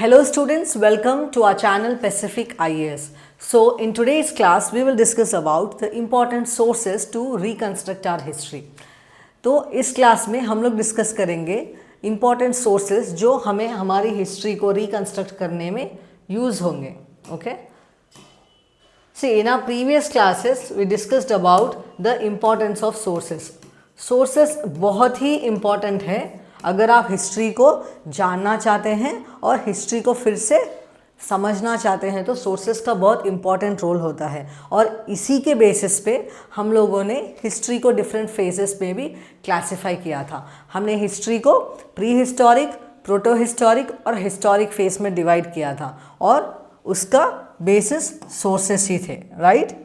Hello students, welcome to our channel Pacific IAS. So in today's class we will discuss about the important sources to reconstruct our history. तो इस class में हम लोग discuss करेंगे important sources जो हमें हमारी हिस्ट्री को रिकन्स्ट्रक्ट करने में यूज़ होंगे. Okay? See, in our previous classes we discussed about the importance of sources. Sources बहुत ही important है अगर आप हिस्ट्री को जानना चाहते हैं और हिस्ट्री को फिर से समझना चाहते हैं तो सोर्सेस का बहुत इम्पॉर्टेंट रोल होता है. और इसी के बेसिस पे हम लोगों ने हिस्ट्री को डिफरेंट फेजेस में भी क्लासिफाई किया था. हमने हिस्ट्री को प्री हिस्टोरिक, प्रोटो हिस्टोरिक और हिस्टोरिक फेज में डिवाइड किया था और उसका बेसिस सोर्सेस ही थे. राइट?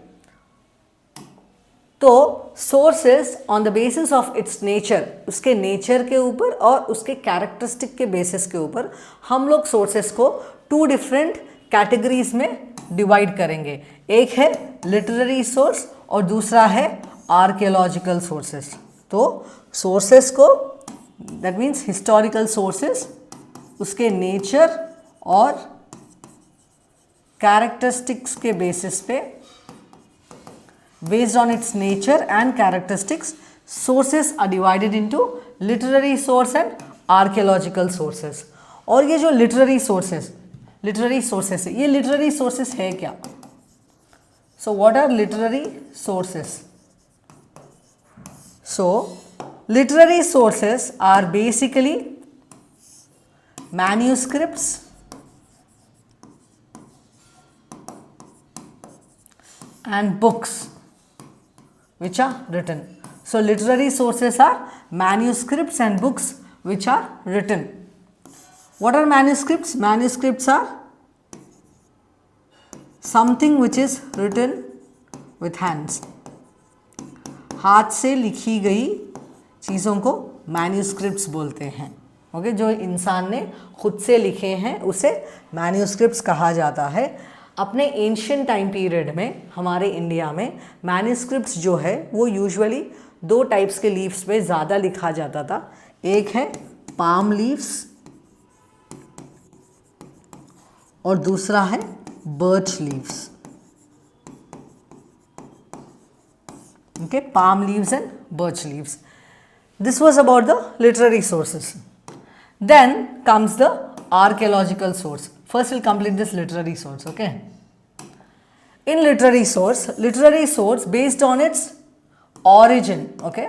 तो sources on the basis of its nature, उसके नेचर के ऊपर और उसके कैरेक्टरिस्टिक के बेसिस के ऊपर हम लोग सोर्सेस को टू डिफरेंट कैटेगरीज में डिवाइड करेंगे. एक है लिटरेरी सोर्स और दूसरा है आर्कियोलॉजिकल सोर्सेस. तो सोर्सेस को, दैट मीन्स हिस्टोरिकल सोर्सेस, उसके नेचर और कैरेक्टरिस्टिक्स के बेसिस पे, based on its nature and characteristics, sources are divided into literary source and archaeological sources. और ये जो literary sources है, ये literary sources है क्या? So what are literary sources? So literary sources are basically manuscripts and books which are written. So literary sources are manuscripts and books which are written. What are manuscripts? Manuscripts are something which is written with hands. हाथ से लिखी गई चीज़ों को manuscripts बोलते हैं. Okay, जो इंसान ने खुद से लिखे हैं उसे manuscripts कहा जाता है. अपने एंशियंट टाइम पीरियड में हमारे इंडिया में मैन्युस्क्रिप्ट्स जो है वो यूजुअली दो टाइप्स के लीव्स पे ज़्यादा लिखा जाता था. एक है पाम लीव्स और दूसरा है birch leaves. Okay, palm leaves and birch leaves. This was about the literary sources. Then comes the archaeological source. First we'll complete this literary source. Okay, in literary source based on its origin. Okay,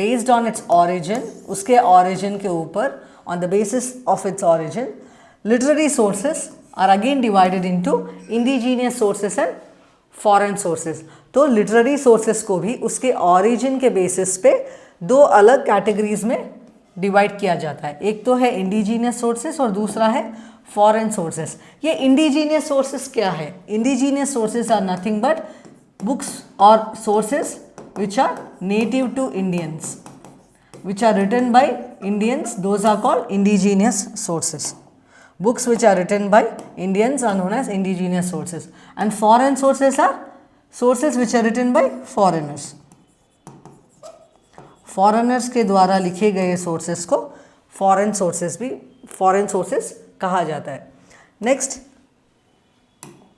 based on its origin, उसके origin के ऊपर, on the basis of its origin, literary sources are again divided into indigenous sources and foreign sources. तो literary sources को भी उसके origin के basis पे दो अलग categories में डिवाइड किया जाता है. एक तो है इंडिजीनियस सोर्सेस और दूसरा है फॉरेन सोर्सेस. ये इंडिजीनियस सोर्सेस क्या है? Indigenous sources are nothing but books और sources which are native to Indians, which are written by Indians. Those are called indigenous sources. Books which are written by Indians are known as indigenous sources and foreign sources are sources which are written by foreigners. Foreigners के द्वारा लिखे गए sources को foreign sources कहा जाता है. Next,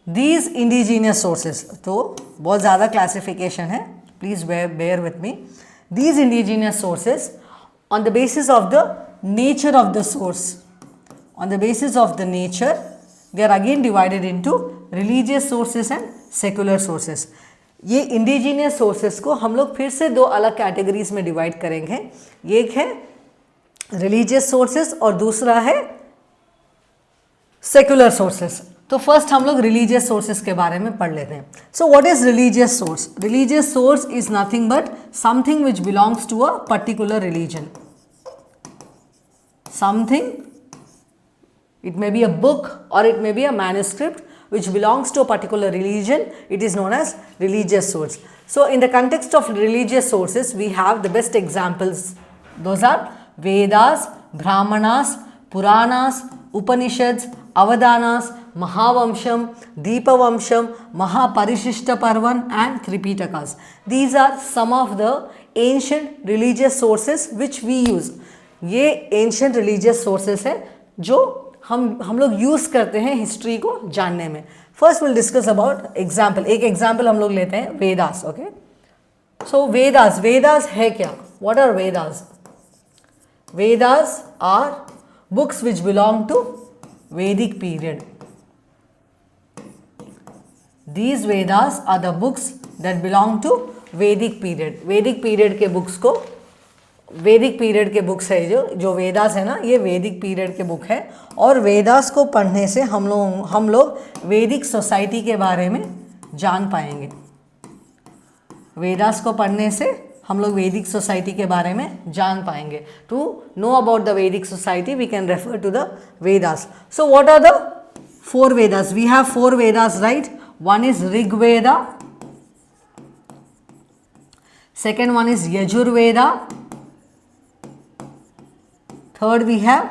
these indigenous sources. तो बहुत ज़्यादा क्लासिफिकेशन है, please bear with me. These indigenous sources on the basis of the nature of the source, on the basis of the nature they are again divided into religious sources and secular sources. ये indigenous sources को हम लोग फिर से दो अलग categories में divide करेंगे. एक है रिलीजियस सोर्सेस और दूसरा है सेकुलर सोर्सेस. तो फर्स्ट हम लोग रिलीजियस सोर्सेस के बारे में पढ़ लेते हैं. So what is religious source? Religious source is nothing but something which belongs to a particular religion. Something, it may be a book or it may be a manuscript which belongs to a particular religion. It is known as religious source. So in the context of religious sources we have the best examples. Those are Vedas, Brahmanas, Puranas, Upanishads, Avadanas, Mahavamsham, Deepavamsham, Mahaparishishta Parvan and Tripitakas. These are some of the ancient religious sources which we use. ये ancient religious sources है जो हम लोग use करते हैं history को जानने में. First will discuss about example. एक एग्जाम्पल हम लोग लेते हैं वेदास. ओके, सो वेदास है क्या? What are Vedas? Vedas are books which belong to Vedic period. These Vedas are the books that belong to Vedic period. Vedic period के books को, वैदिक पीरियड के बुक्स है जो वेदास है ना, ये वैदिक पीरियड के बुक है. और वेदास को पढ़ने से हम लोग वैदिक सोसाइटी के बारे में जान पाएंगे. वेदास को पढ़ने से हम लोग वैदिक सोसाइटी के बारे में जान पाएंगे. To know about the Vedic society we can refer to the Vedas. So what are the 4 Vedas? We have 4 Vedas, right? One is Rig Veda, second one is Yajur Veda, third we have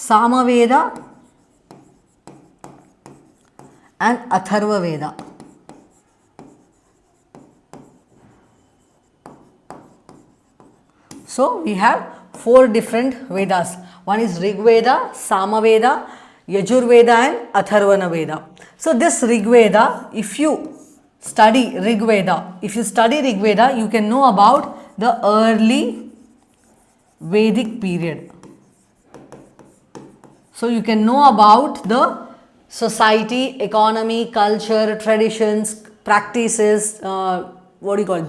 Sama Veda and Atharva Veda. So we have 4 different Vedas. One is Rig Veda, Sama Veda, Yajur Veda and Atharvana Veda. So this Rig Veda, if you study Rig Veda, you can know about the early Vedic period. So you can know about the society, economy, culture, traditions, practices,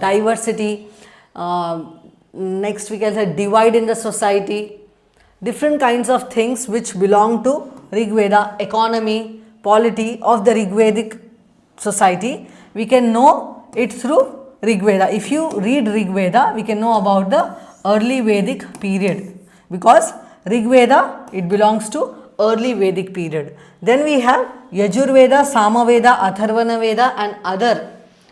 diversity. Next we can say divide in the society, different kinds of things which belong to Rig Veda, economy, polity of the Rigvedic society. We can know it through Rig Veda. If you read Rig Veda, we can know about the early Vedic period, because Rig Veda, it belongs to early Vedic period. Then we have Yajur Veda, Sama Veda, Atharvana Veda and other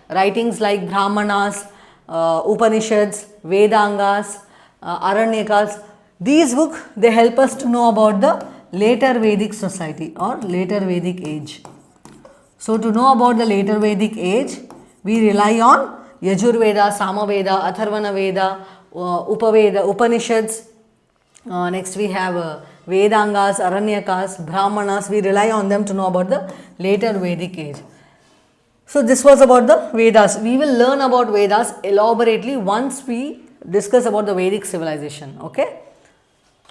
writings like Brahmanas, Upanishads, Vedangas, Aranyakas. These books, they help us to know about the later Vedic society or later Vedic age. So to know about the later Vedic age, we rely on Yajur Veda, Sama Veda, Atharvana Veda, Upaveda, Upanishads. Next we have Vedangas, Aranyakas, Brahmanas. We rely on them to know about the later Vedic age. So this was about the Vedas. We will learn about Vedas elaborately once we discuss about the Vedic civilization. Okay.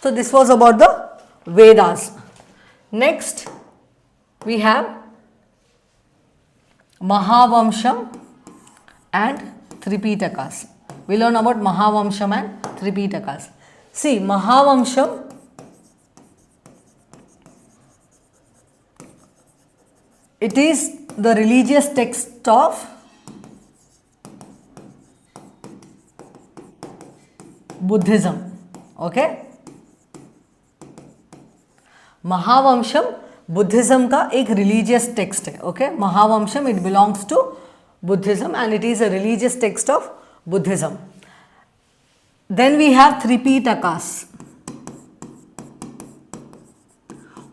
So this was about the Vedas. Next we have Mahavamsham and Tripitakas. We learn about Mahavamsham and Tripitakas. See, Mahavamsham, it is the religious text of Buddhism. Okay. Mahavamsham Buddhism का एक religious text है. Okay, Mahavamsham it belongs to Buddhism and it is a religious text of Buddhism. Then we have Tripitakas.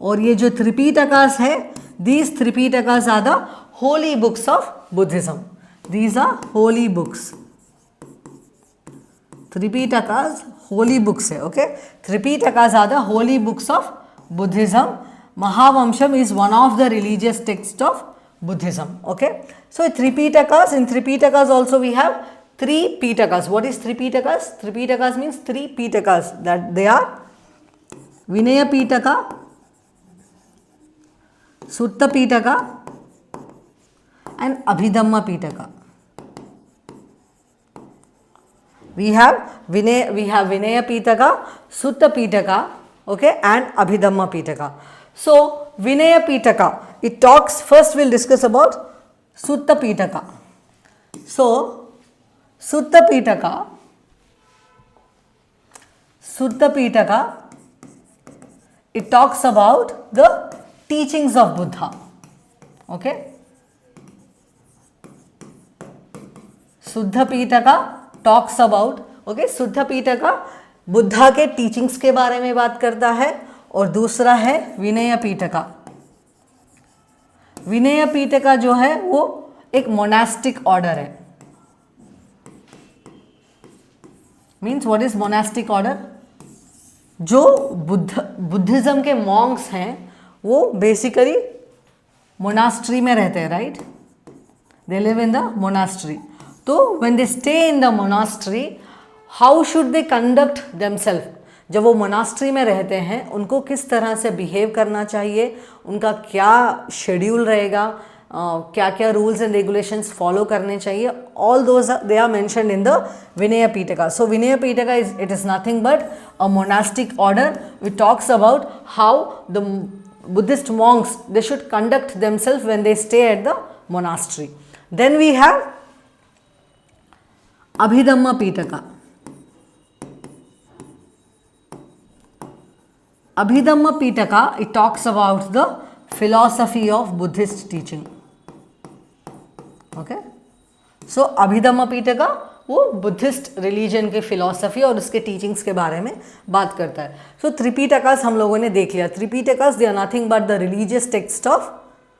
और ये जो त्रिपीटकास है, these Tripitakas are the holy books of Buddhism. These are holy books. Tripitakas holy books है. Okay, Tripitakas are the holy books of Buddhism. Mahavamsham is one of the religious texts of Buddhism. Okay. So Tripitakas, in Tripitakas also we have 3 Pitakas. What is 3 Pitakas? 3 Pitakas means 3 Pitakas, that they are Vinaya Pitaka, Sutta Pitaka and Abhidhamma Pitaka. We have Vinaya Pitaka, Sutta Pitaka, okay, and Abhidhamma Pitaka. So Vinaya Pitaka, it talks, first we'll discuss about Sutta Pitaka. So Sutta Pitaka, it talks about the teachings of Buddha. Okay, Sutta Pitaka talks about, okay, Sutta Pitaka Buddha के teachings के बारे में बात करता है. और दूसरा है विनय पीटका. विनय पीटका जो है वो एक मोनास्टिक ऑर्डर है. Means what is monastic order? जो बुद्धिज़्म के मॉन्क्स हैं वो बेसिकली मोनास्ट्री में रहते हैं, right? They live in the monastery. तो when they stay in the monastery, how should they conduct themself? जब वो मोनास्ट्री में रहते हैं उनको किस तरह से बिहेव करना चाहिए, उनका क्या शेड्यूल रहेगा, क्या क्या रूल्स एंड रेगुलेशंस फॉलो करने चाहिए, all those they are mentioned in the Vinaya Pitaka. So Vinaya Pitaka is nothing but a monastic order which talks about how the Buddhist monks, they should conduct themselves when they stay at the monastery. Then we have Abhidhamma Pitaka. Abhidhamma Pitaka, it talks about the philosophy of Buddhist teaching. Okay? So Abhidhamma Pitaka वो Buddhist religion के philosophy और उसके teachings के बारे में बात करता है. सो त्रिपिटकास हम लोगों ने देख लिया. Tripitakas they are nothing but the religious text of,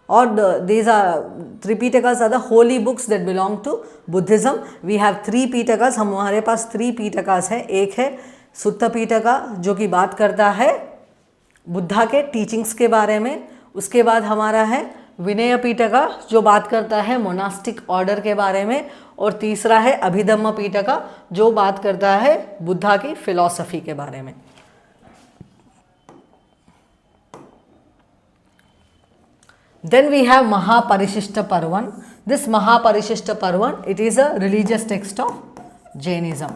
और these are Tripitakas are the holy books that belong to Buddhism. We have 3 Pitakas. हमारे पास 3 पिटकास है. एक है सुत्त पिटका जो कि बात करता है बुद्धा के टीचिंग्स के बारे में. उसके बाद हमारा है विनय पिटका जो बात करता है मोनास्टिक ऑर्डर के बारे में. और तीसरा है अभिधम्म पिटका जो बात करता है बुद्धा की फिलॉसफी के बारे में. Then we have Mahaparishishta Parvan. This Mahaparishishta Parvan, it is a religious text of Jainism.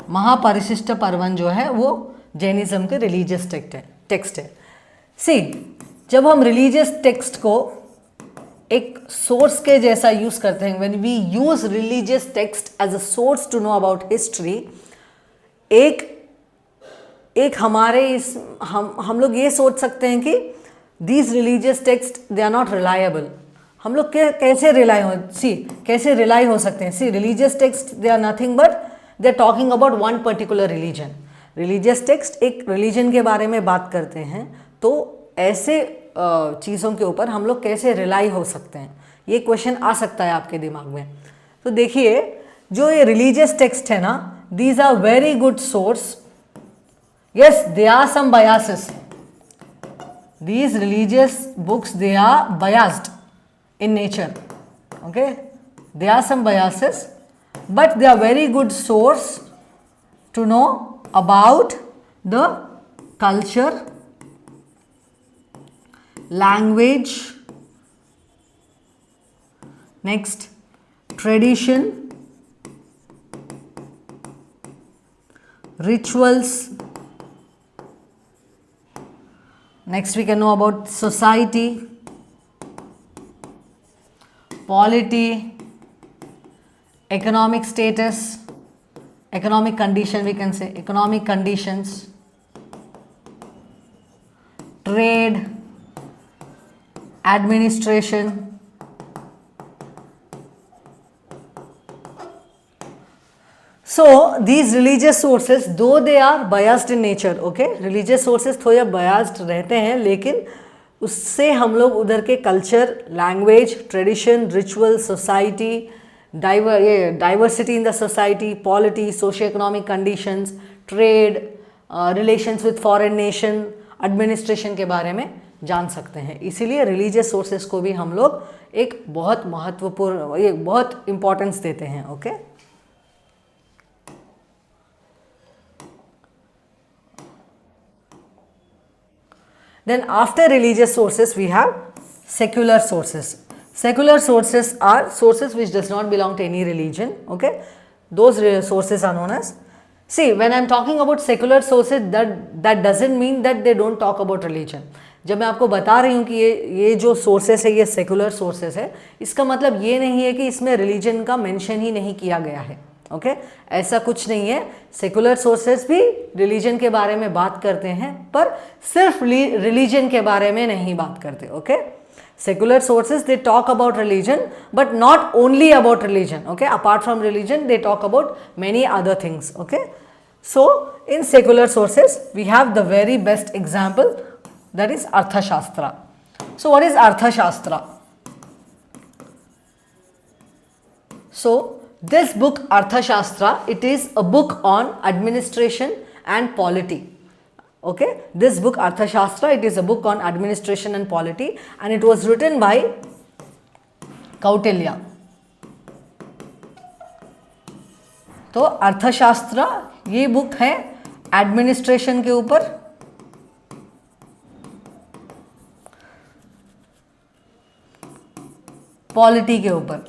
Mahaparishishta Parvan जो है वो जैनिज्म के रिलीजियस टेक्स्ट है. सी, जब हम रिलीजियस टेक्स्ट को एक सोर्स के जैसा यूज करते हैं, when we use religious text as a source to know about history, एक हमारे इस हम लोग ये सोच सकते हैं कि these religious text they are not reliable. हम लोग कैसे रिलाई हो सकते हैं? See, religious text they are nothing but they are talking about one particular religion. Religious text एक रिलीजन के बारे में बात करते हैं, तो ऐसे चीज़ों के ऊपर हम लोग कैसे रिलाई हो सकते हैं, ये क्वेश्चन आ सकता है आपके दिमाग में. तो देखिए, जो ये रिलीजियस टेक्स्ट है ना, these are very good source. Yes, they are some biases. These religious books they are biased in nature, okay? There are some biases, but they are very good source to know about the culture, language, next tradition, rituals, next we can know about society, polity, economic status, economic condition, we can say economic conditions, trade, administration. So these religious sources, though they are biased in nature, okay, religious sources थोड़े biased रहते हैं, लेकिन उससे हम लोग उधर के culture, language, tradition, ritual, society, diversity in the society, polity, socio economic conditions, trade, relations with foreign nation, administration के बारे में जान सकते हैं. इसीलिए रिलीजियस सोर्सेस को भी हम लोग एक बहुत महत्वपूर्ण, एक बहुत इम्पोर्टेंस देते हैं. Okay, Then after religious sources we have secular sources. Secular sources are sources which does not belong to any religion. Okay, those sources are known as. See, when I am talking about secular sources, that doesn't mean that they don't talk about religion. जब मैं आपको बता रही हूँ कि ये जो sources है ये सेकुलर सोर्सेस है, इसका मतलब ये नहीं है कि इसमें रिलीजन का मेंशन ही नहीं किया गया है. ओके, ऐसा कुछ नहीं है. सेकुलर सोर्सेस भी रिलीजन के बारे में बात करते हैं, पर सिर्फ रिलीजन के बारे में नहीं बात करते. Okay, secular sources they talk about religion but not only about religion. Okay, apart from religion they talk about many other things. Okay, so in secular sources we have the very best example, that is Arthashastra. So what is Arthashastra? So this book Arthashastra, it is a book on administration and polity. Okay, this book Arthashastra, it is a book on administration and polity and it was written by Kautilya. तो अर्थशास्त्र ये book है administration के ऊपर, polity के ऊपर।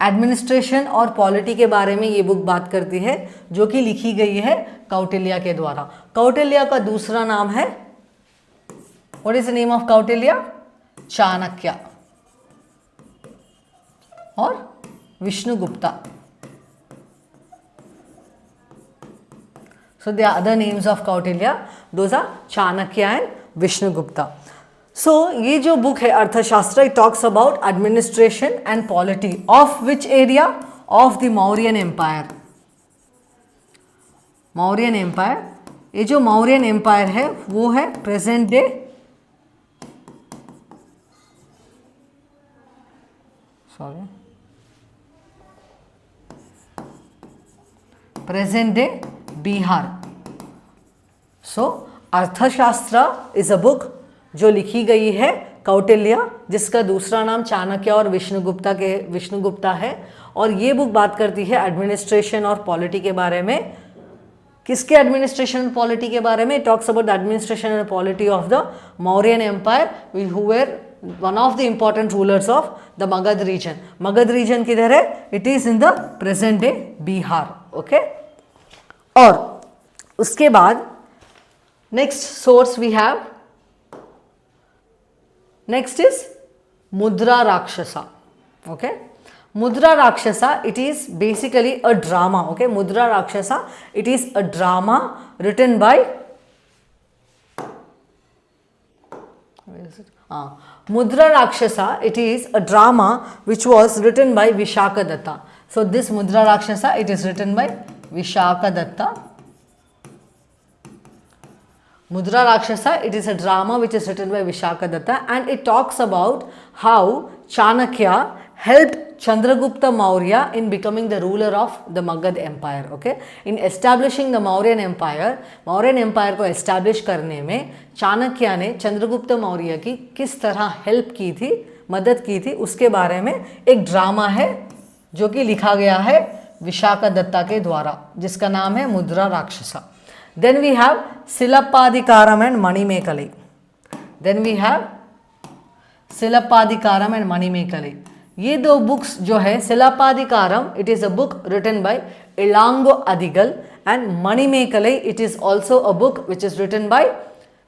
Administration और polity के बारे में ये बुक बात करती है, जो कि लिखी गई है कौटिल्य के द्वारा। कौटिल्य का दूसरा नाम है, what is the name of Kautilya? Chanakya और विष्णुगुप्ता। So the other names of Kautilya, those are Chanakya and Vishnugupta. So ये जो बुक है अर्थशास्त्र, it talks about administration and polity of which area? Of the Mauryan Empire. Mauryan Empire, ये जो Mauryan Empire है वो है प्रेजेंट डे बिहार। सो अर्थशास्त्र इज अ बुक जो लिखी गई है कौटिल्य, जिसका दूसरा नाम चाणक्य और विष्णुगुप्ता है, और ये बुक बात करती है एडमिनिस्ट्रेशन और पॉलिटी के बारे में। किसके एडमिनिस्ट्रेशन और पॉलिटी के बारे में? Talks about the administration and polity of the Mauryan empire who were one of the important rulers of the Magadh region. Magadh region किधर है? It is in the present day Bihar. Okay, और उसके बाद next source we have, next is Mudra Rakshasa. Okay, Mudra Rakshasa, it is basically a drama. Okay, Mudra Rakshasa, it is a drama written by Mudra Rakshasa, it is a drama which was written by Vishaka Datta. So this Mudra Rakshasa, it is written by Vishaka Datta. Mudra Rakshasa, it is a drama which is written by Vishaka Datta, and it talks about how Chanakya helped Chandragupta Maurya in becoming the ruler of the Magad Empire. Okay, in establishing the Mauryan Empire को establish करने में चाणक्य ने चंद्रगुप्त मौर्य की किस तरह help की थी, मदद की थी, उसके बारे में एक ड्रामा है जो कि लिखा गया है विशाखा दत्ता के द्वारा, जिसका नाम है Mudra Rakshasa. Then we have Silappadikaram and Manimekalai. Then we have Silappadikaram and Manimekalai. ये दो बुक्स जो है, Silappadikaram it is a book written by Ilango Adigal, and Manimekalai it is also a book which is written by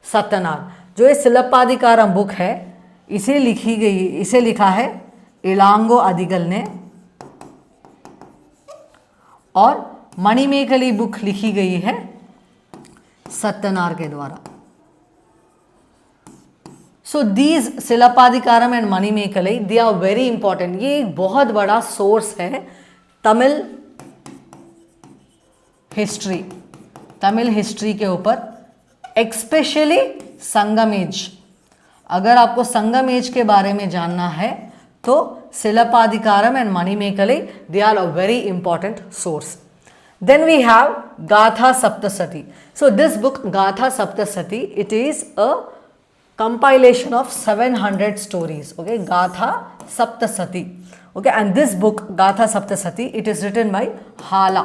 Satyanar. जो ये सिलप्पाधिकारम बुक है, इसे लिखा है इलांगो अधिगल ने, और मणिमेखले बुक लिखी गई है सत्यनार के द्वारा। So these Silappadikaram and Manimekalai, they are very important. ये एक बहुत बड़ा सोर्स है तमिल हिस्ट्री के ऊपर, एक्सपेशली संगम एज। अगर आपको संगम एज के बारे में जानना है तो Silappadikaram and Manimekalai, they are a very important source. Then we have Gatha Saptasati. So this book Gatha Saptasati, it is a compilation of 700 stories. Okay, Gatha Saptasati. Okay, and this book Gatha Saptasati, it is written by Hala.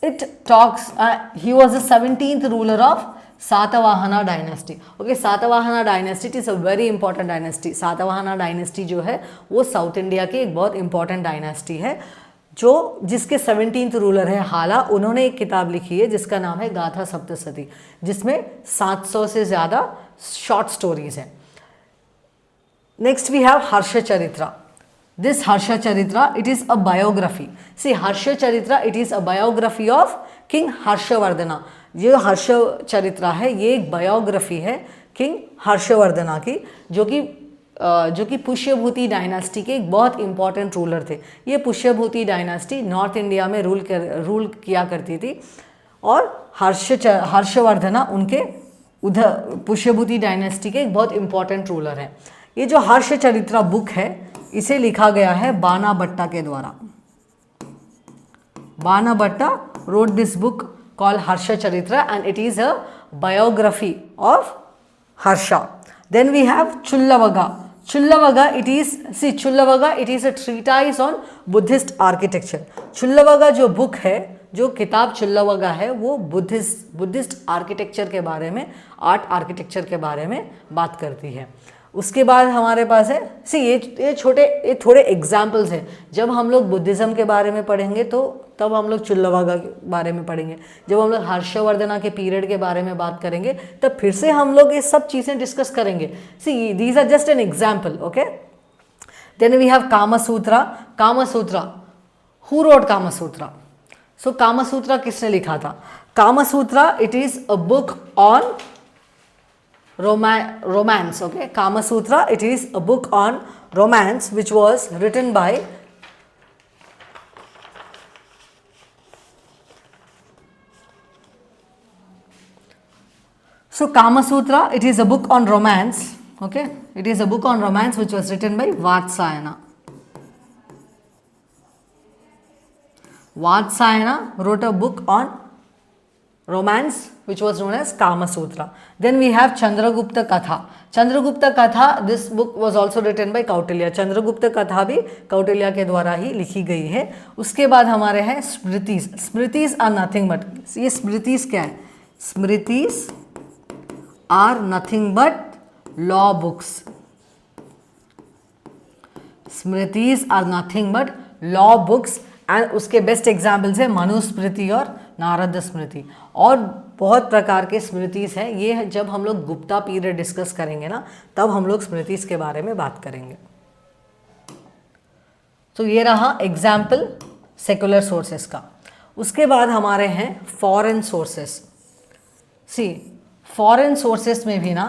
It talks, he was the 17th ruler of Satavahana dynasty. Okay, Satavahana dynasty is a very important dynasty. Satavahana dynasty जो है वो south India की एक बहुत important dynasty है, जिसके 17th ruler है हाला। उन्होंने एक किताब लिखी है जिसका नाम है गाथा सप्तशती, जिसमें 700 से ज़्यादा शॉर्ट स्टोरीज हैं। Next we have Harshacharitra. This Harshacharitra, it is a biography. See, Harshacharitra it is a biography of king Harshavardhana. ये हर्षचरित्रा है, ये एक बायोग्राफी है किंग हर्षवर्धना की, जो कि पुष्यभूति डायनास्टी के एक बहुत इंपॉर्टेंट रूलर थे। ये पुष्यभूति डायनास्टी नॉर्थ इंडिया में रूल किया करती थी, और हर्षवर्धना उनके उधर पुष्यभूति डायनास्टी के एक बहुत इंपॉर्टेंट रूलर हैं। ये जो हर्षचरित्रा बुक है, इसे लिखा गया है बाणाभट्टा के द्वारा। बाणाभट्टा wrote this book called Harsha Charitra, and it is a biography of Harsha. Then we have Chullavaga. Chullavaga, it is a treatise on Buddhist architecture. Chullavaga जो book है, जो किताब चुल्लवागा है, वो बुद्धिस्ट आर्किटेक्चर के बारे में, आर्ट आर्किटेक्चर के बारे में बात करती है. उसके बाद हमारे पास है, ये थोड़े एग्जाम्पल्स हैं. जब हम लोग बुद्धिज़्म के बारे में पढ़ेंगे तो तब हम लोग चुल्लवागा के बारे में पढ़ेंगे. जब हम लोग हर्षवर्धना के पीरियड के बारे में बात करेंगे तब फिर से हम लोग ये सब चीज़ें डिस्कस करेंगे. These are just an example. Okay, then we have Kamasutra. Kamasutra, who wrote Kamasutra? So Kamasutra किसने लिखा था? Kamasutra, it is a book on romance. Okay, Kama Sutra, it is a book on romance which was written by Kama Sutra, it is a book on romance. Okay, it is a book on romance which was written by Vatsyayana. Vatsyayana wrote a book on romance which was known as Kama Sutra. Then we have Chandragupta Katha. Chandragupta Katha, this book was also written by Kautilya. Chandragupta Katha भी कौटिल्य के द्वारा ही लिखी गई है. उसके बाद हमारे हैं Smritis. Smritis are nothing but, ये स्मृतिस क्या है? Smritis are nothing but law books. Smritis are nothing but law books. And उसके बेस्ट एग्जाम्पल्स है मनुस्मृति और नारद स्मृति. और बहुत प्रकार के स्मृतिस हैं. ये जब हम लोग गुप्ता पीरियड डिस्कस करेंगे ना, तब हम लोग स्मृतिस के बारे में बात करेंगे. तो ये रहा एग्जाम्पल सेकुलर सोर्सेस का. उसके बाद हमारे हैं फॉरेन सोर्सेस. फॉरेन सोर्सेस में भी ना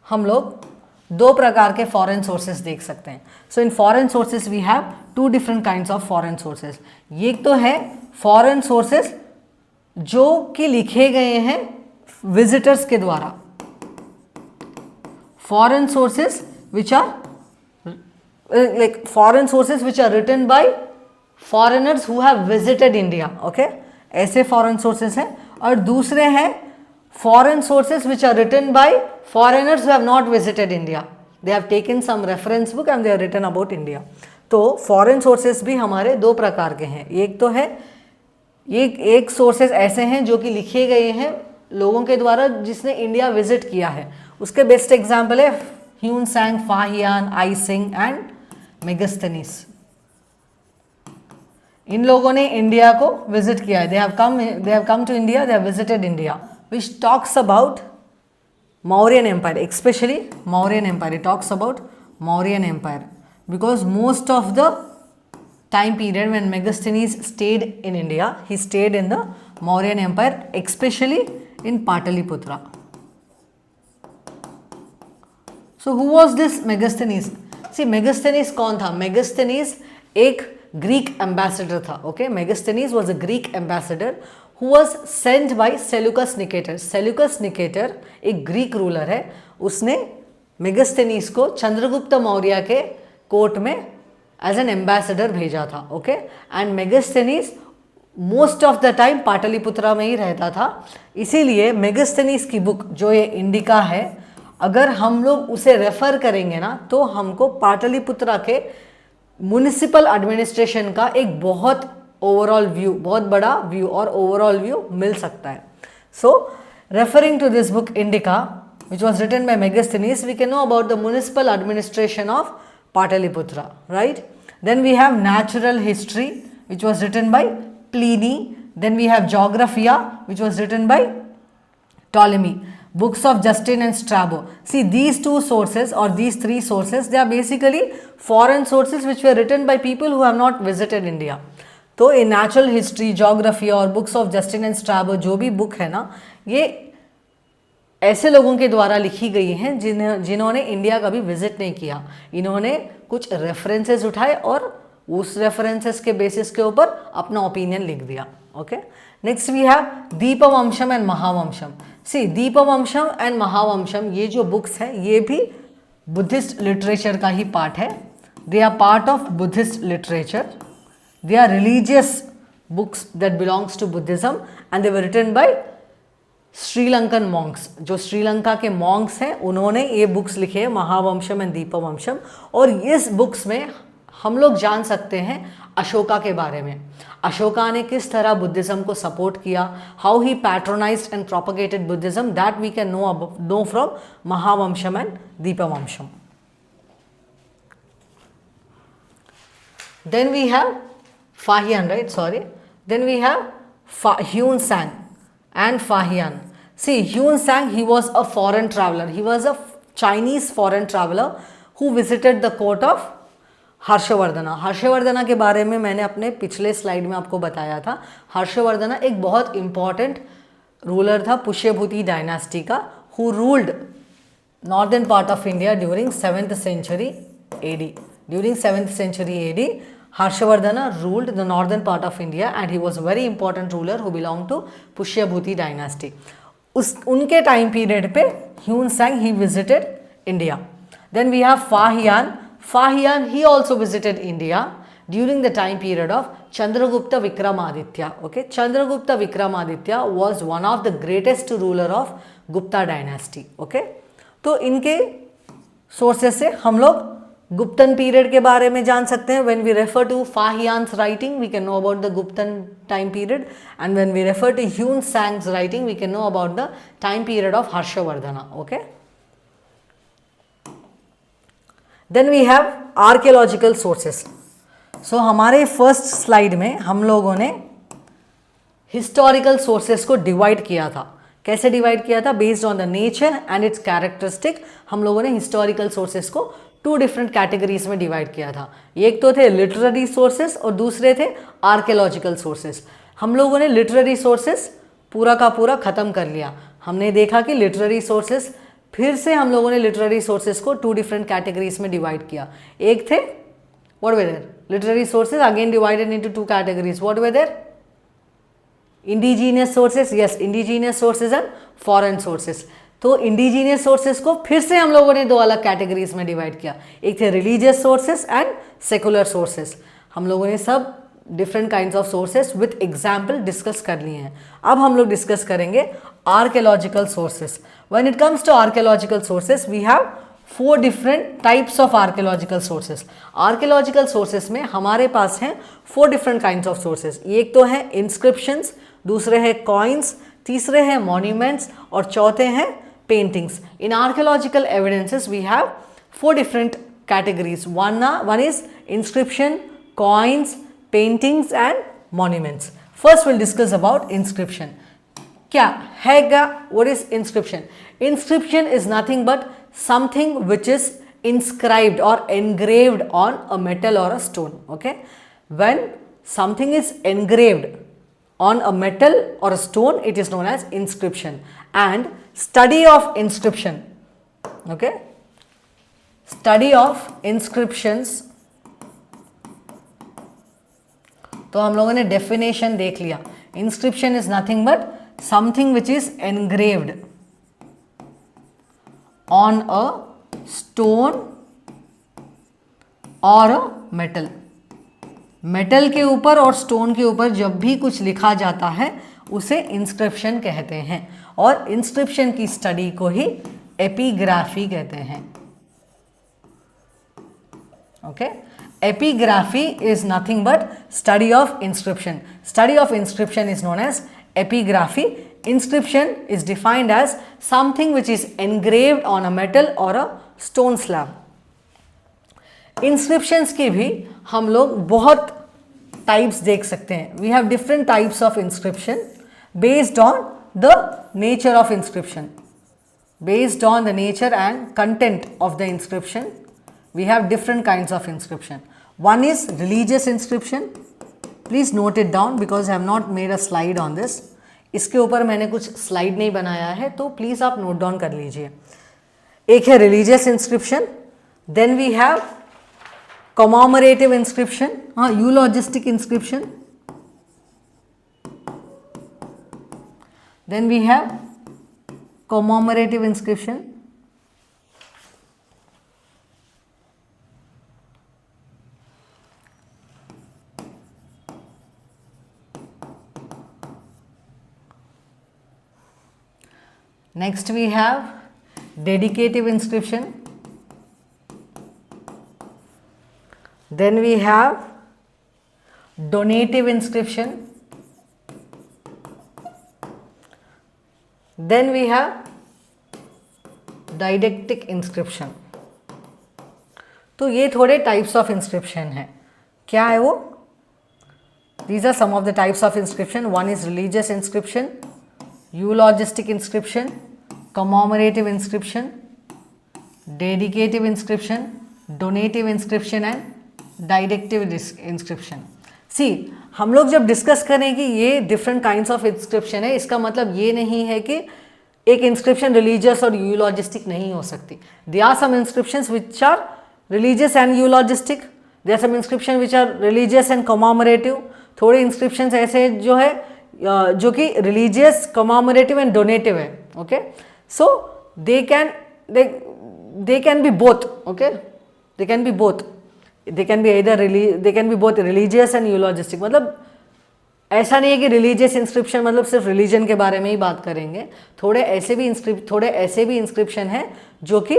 हम लोग दो प्रकार के फॉरेन सोर्सेस देख सकते हैं. So in foreign sources we have two different kinds of foreign sources. ये तो है फॉरेन सोर्सेस जो कि लिखे गए हैं विजिटर्स के द्वारा. Foreign sources which are foreign sources which are written by foreigners who have visited India. Okay, ऐसे फॉरेन सोर्सेस हैं. और दूसरे हैं foreign sources which are written by foreigners who have not visited India. They have taken some reference book and they have written about India. तो foreign sources भी हमारे दो प्रकार के हैं. एक तो है एक sources ऐसे हैं जो कि लिखे गए हैं लोगों के द्वारा जिसने इंडिया विजिट किया है. उसके बेस्ट एग्जाम्पल है Hiuen Tsang, Fahien, I Tsing and Megasthenes. इन लोगों ने इंडिया को विजिट किया है. they have come to India, they have visited India, which talks about Mauryan Empire, especially Mauryan Empire. It talks about Mauryan Empire because most of the time period when Megasthenes stayed in India, he stayed in the Mauryan Empire, especially in Pataliputra. So who was this Megasthenes? Megasthenes कौन था? Megasthenes एक Greek ambassador था. Okay, Megasthenes was a Greek ambassador who was sent by Seleucus Nicator. Seleucus Nicator एक Greek ruler है. उसने मेगस्थनीस को चंद्रगुप्त मौर्य के court में एज एन एम्बेसडर भेजा था. Okay, and Megasthenes most of the time Pataliputra में ही रहता था. इसीलिए मेगस्थनीस की बुक जो ये इंडिका है, अगर हम लोग उसे रेफर करेंगे ना तो हमको पाटलिपुत्रा के म्युनिसिपल एडमिनिस्ट्रेशन का एक बहुत ओवरऑल व्यू, बहुत बड़ा व्यू और ओवरऑल व्यू मिल सकता है. So referring to this book Indica which was written by Megasthenes, we can know about the municipal administration of Pataliputra, right? Then we have natural history which was written by Pliny. Then we have Geographia which was written by Ptolemy. Books of Justin and Strabo. See, these two sources or these three sources, they are basically foreign sources which were written by people who have not visited India. तो ये natural history, geography और books of Justin and Strabo जो भी book है ना, ये ऐसे लोगों के द्वारा लिखी गई हैं जिन्होंने इंडिया कभी विजिट नहीं किया. इन्होंने कुछ रेफरेंसेस उठाए और उस रेफरेंसेस के बेसिस के ऊपर अपना ओपिनियन लिख दिया. Okay, next we have Dipavamsham and Mahavamsham. See, Dipavamsham and Mahavamsham ये जो बुक्स हैं ये भी बुद्धिस्ट लिटरेचर का ही पार्ट है. They are part of Buddhist literature. They are religious books that belongs to Buddhism and they were written by Sri Lankan Monks. जो श्रीलंका के मॉन्क्स हैं उन्होंने ये बुक्स लिखे हैं, महावंशम एंड दीपवंशम. और इस बुक्स में हम लोग जान सकते हैं अशोका के बारे में. अशोका ने किस तरह बुद्धिज्म को सपोर्ट किया, how he patronised and propagated Buddhism, that we can know from Mahavamsham and Dipavamsham. Then we have Fahian, right? Sorry. Then we have Hyun Sang and Fahian. See, Hyun Sang, he was a foreign traveler. He was a Chinese foreign traveler who visited the court of Harshavardhana. Harshavardhana के बारे में मैंने अपने पिछले slide में आपको बताया था. हर्षवर्धना एक बहुत इंपॉर्टेंट रूलर था पुष्यभूति डायनास्टी का, who ruled northern part of India during 7th century AD. During 7th century AD, Harshavardhana ruled the northern part of India and he was a very important ruler who belonged to Pushyabhuti dynasty. उनके time period पे Hyun Sang he visited India. Then we have Fahian. Fahian he also visited India during the time period of Chandragupta Vikramaditya. Okay, Chandragupta Vikramaditya was one of the greatest ruler of Gupta dynasty. Okay, तो इनके sources से हम लोग Guptan period के बारे में जान सकते हैं. When we refer to Fahien's writing we can know about the Guptan time period and when we refer to Hiuen Tsang's writing we can know about the time period of Harshavardhana. Okay, then we have archaeological sources. So हमारे first slide में हम लोगों ने historical sources को divide किया था. कैसे divide किया था? Based on the nature and it's characteristic. हम लोगों ने हिस्टोरिकल सोर्सेस को 2 डिफरेंट कैटेगरीज में डिवाइड किया था. एक तो थे लिटरेरी सोर्सेस और दूसरे थे आर्कियोलॉजिकल सोर्सेस. हम लोगों ने लिटरेरी सोर्सेस पूरा का पूरा ख़त्म कर लिया. हमने देखा कि लिटरेरी सोर्सेस, फिर से हम लोगों ने लिटरेरी सोर्सेस को 2 डिफरेंट कैटेगरीज में डिवाइड किया. एक थे what were their literary sources again divided into 2 categories. What were their indigenous sources, yes indigenous sources and foreign sources. तो इंडिजीनियस सोर्सेस को फिर से हम लोगों ने 2 अलग कैटेगरीज में डिवाइड किया. एक थे religious sources and secular sources. हम लोगों ने सब different kinds of sources with example discuss कर लिए हैं. अब हम लोग डिस्कस करेंगे archaeological sources. When it comes to archaeological sources we have 4 different types of archaeological sources. Archaeological sources में हमारे पास हैं 4 डिफरेंट काइंड्स ऑफ सोर्सेस. एक तो है इंस्क्रिप्शंस, दूसरे हैं कॉइन्स, तीसरे हैं मॉन्यूमेंट्स और चौथे हैं paintings. In archaeological evidences we have 4 different categories. One is inscription, coins, paintings and monuments. First we'll discuss about inscription. क्या हैगा? What is inscription? Inscription is nothing but something which is inscribed or engraved on a metal or a stone. Okay, when something is engraved on a metal or a stone it is known as inscription. And study of inscription, okay, study of inscriptions. तो हम लोगों ने definition देख लिया. Inscription is nothing but something which is engraved on a stone और a metal. Metal के ऊपर और स्टोन के ऊपर जब भी कुछ लिखा जाता है उसे इंस्क्रिप्शन कहते हैं. और इंस्क्रिप्शन की स्टडी को ही एपिग्राफी कहते हैं. Okay, epigraphy is nothing but study of inscription. Study of inscription is known as epigraphy. Inscription is defined as something which is engraved on a metal or a stone slab. Inscriptions की भी हम लोग बहुत types देख सकते हैं. We have different types of inscription based on the nature of inscription. Based on the nature and content of the inscription, we have different kinds of inscription. One is religious inscription. Please note it down because I have not made a slide on this. इसके ऊपर मैंने कुछ slide नहीं बनाया है तो please आप note down कर लीजिए. एक है religious inscription. Then we have commemorative inscription, eulogistic inscription. Then we have commemorative inscription. Next we have dedicative inscription. Then we have donative inscription. Then we have didactic inscription. तो ये थोड़े types of inscription हैं. क्या है वो? These are some of the types of inscription. One is religious inscription, eulogistic inscription, commemorative inscription, dedicative inscription, donative inscription and didactic inscription. See, हम लोग जब डिस्कस करें कि ये डिफरेंट काइंड्स ऑफ इंस्क्रिप्शन है, इसका मतलब ये नहीं है कि एक इंस्क्रिप्शन रिलीजियस और यूलॉजिस्टिक नहीं हो सकती. There are some inscriptions which are religious and eulogistic, there are some inscription which are religious and commemorative. थोड़े इंस्क्रिप्शंस ऐसे जो है जो कि रिलीजियस, कॉमेमोरेटिव एंड डोनेटिव है. Okay, so they can be both. Okay, they can be both. They can be both religious and eulogistic. मतलब ऐसा नहीं है कि religious inscription मतलब सिर्फ religion के बारे में ही बात करेंगे. थोड़े ऐसे भी inscription हैं जो कि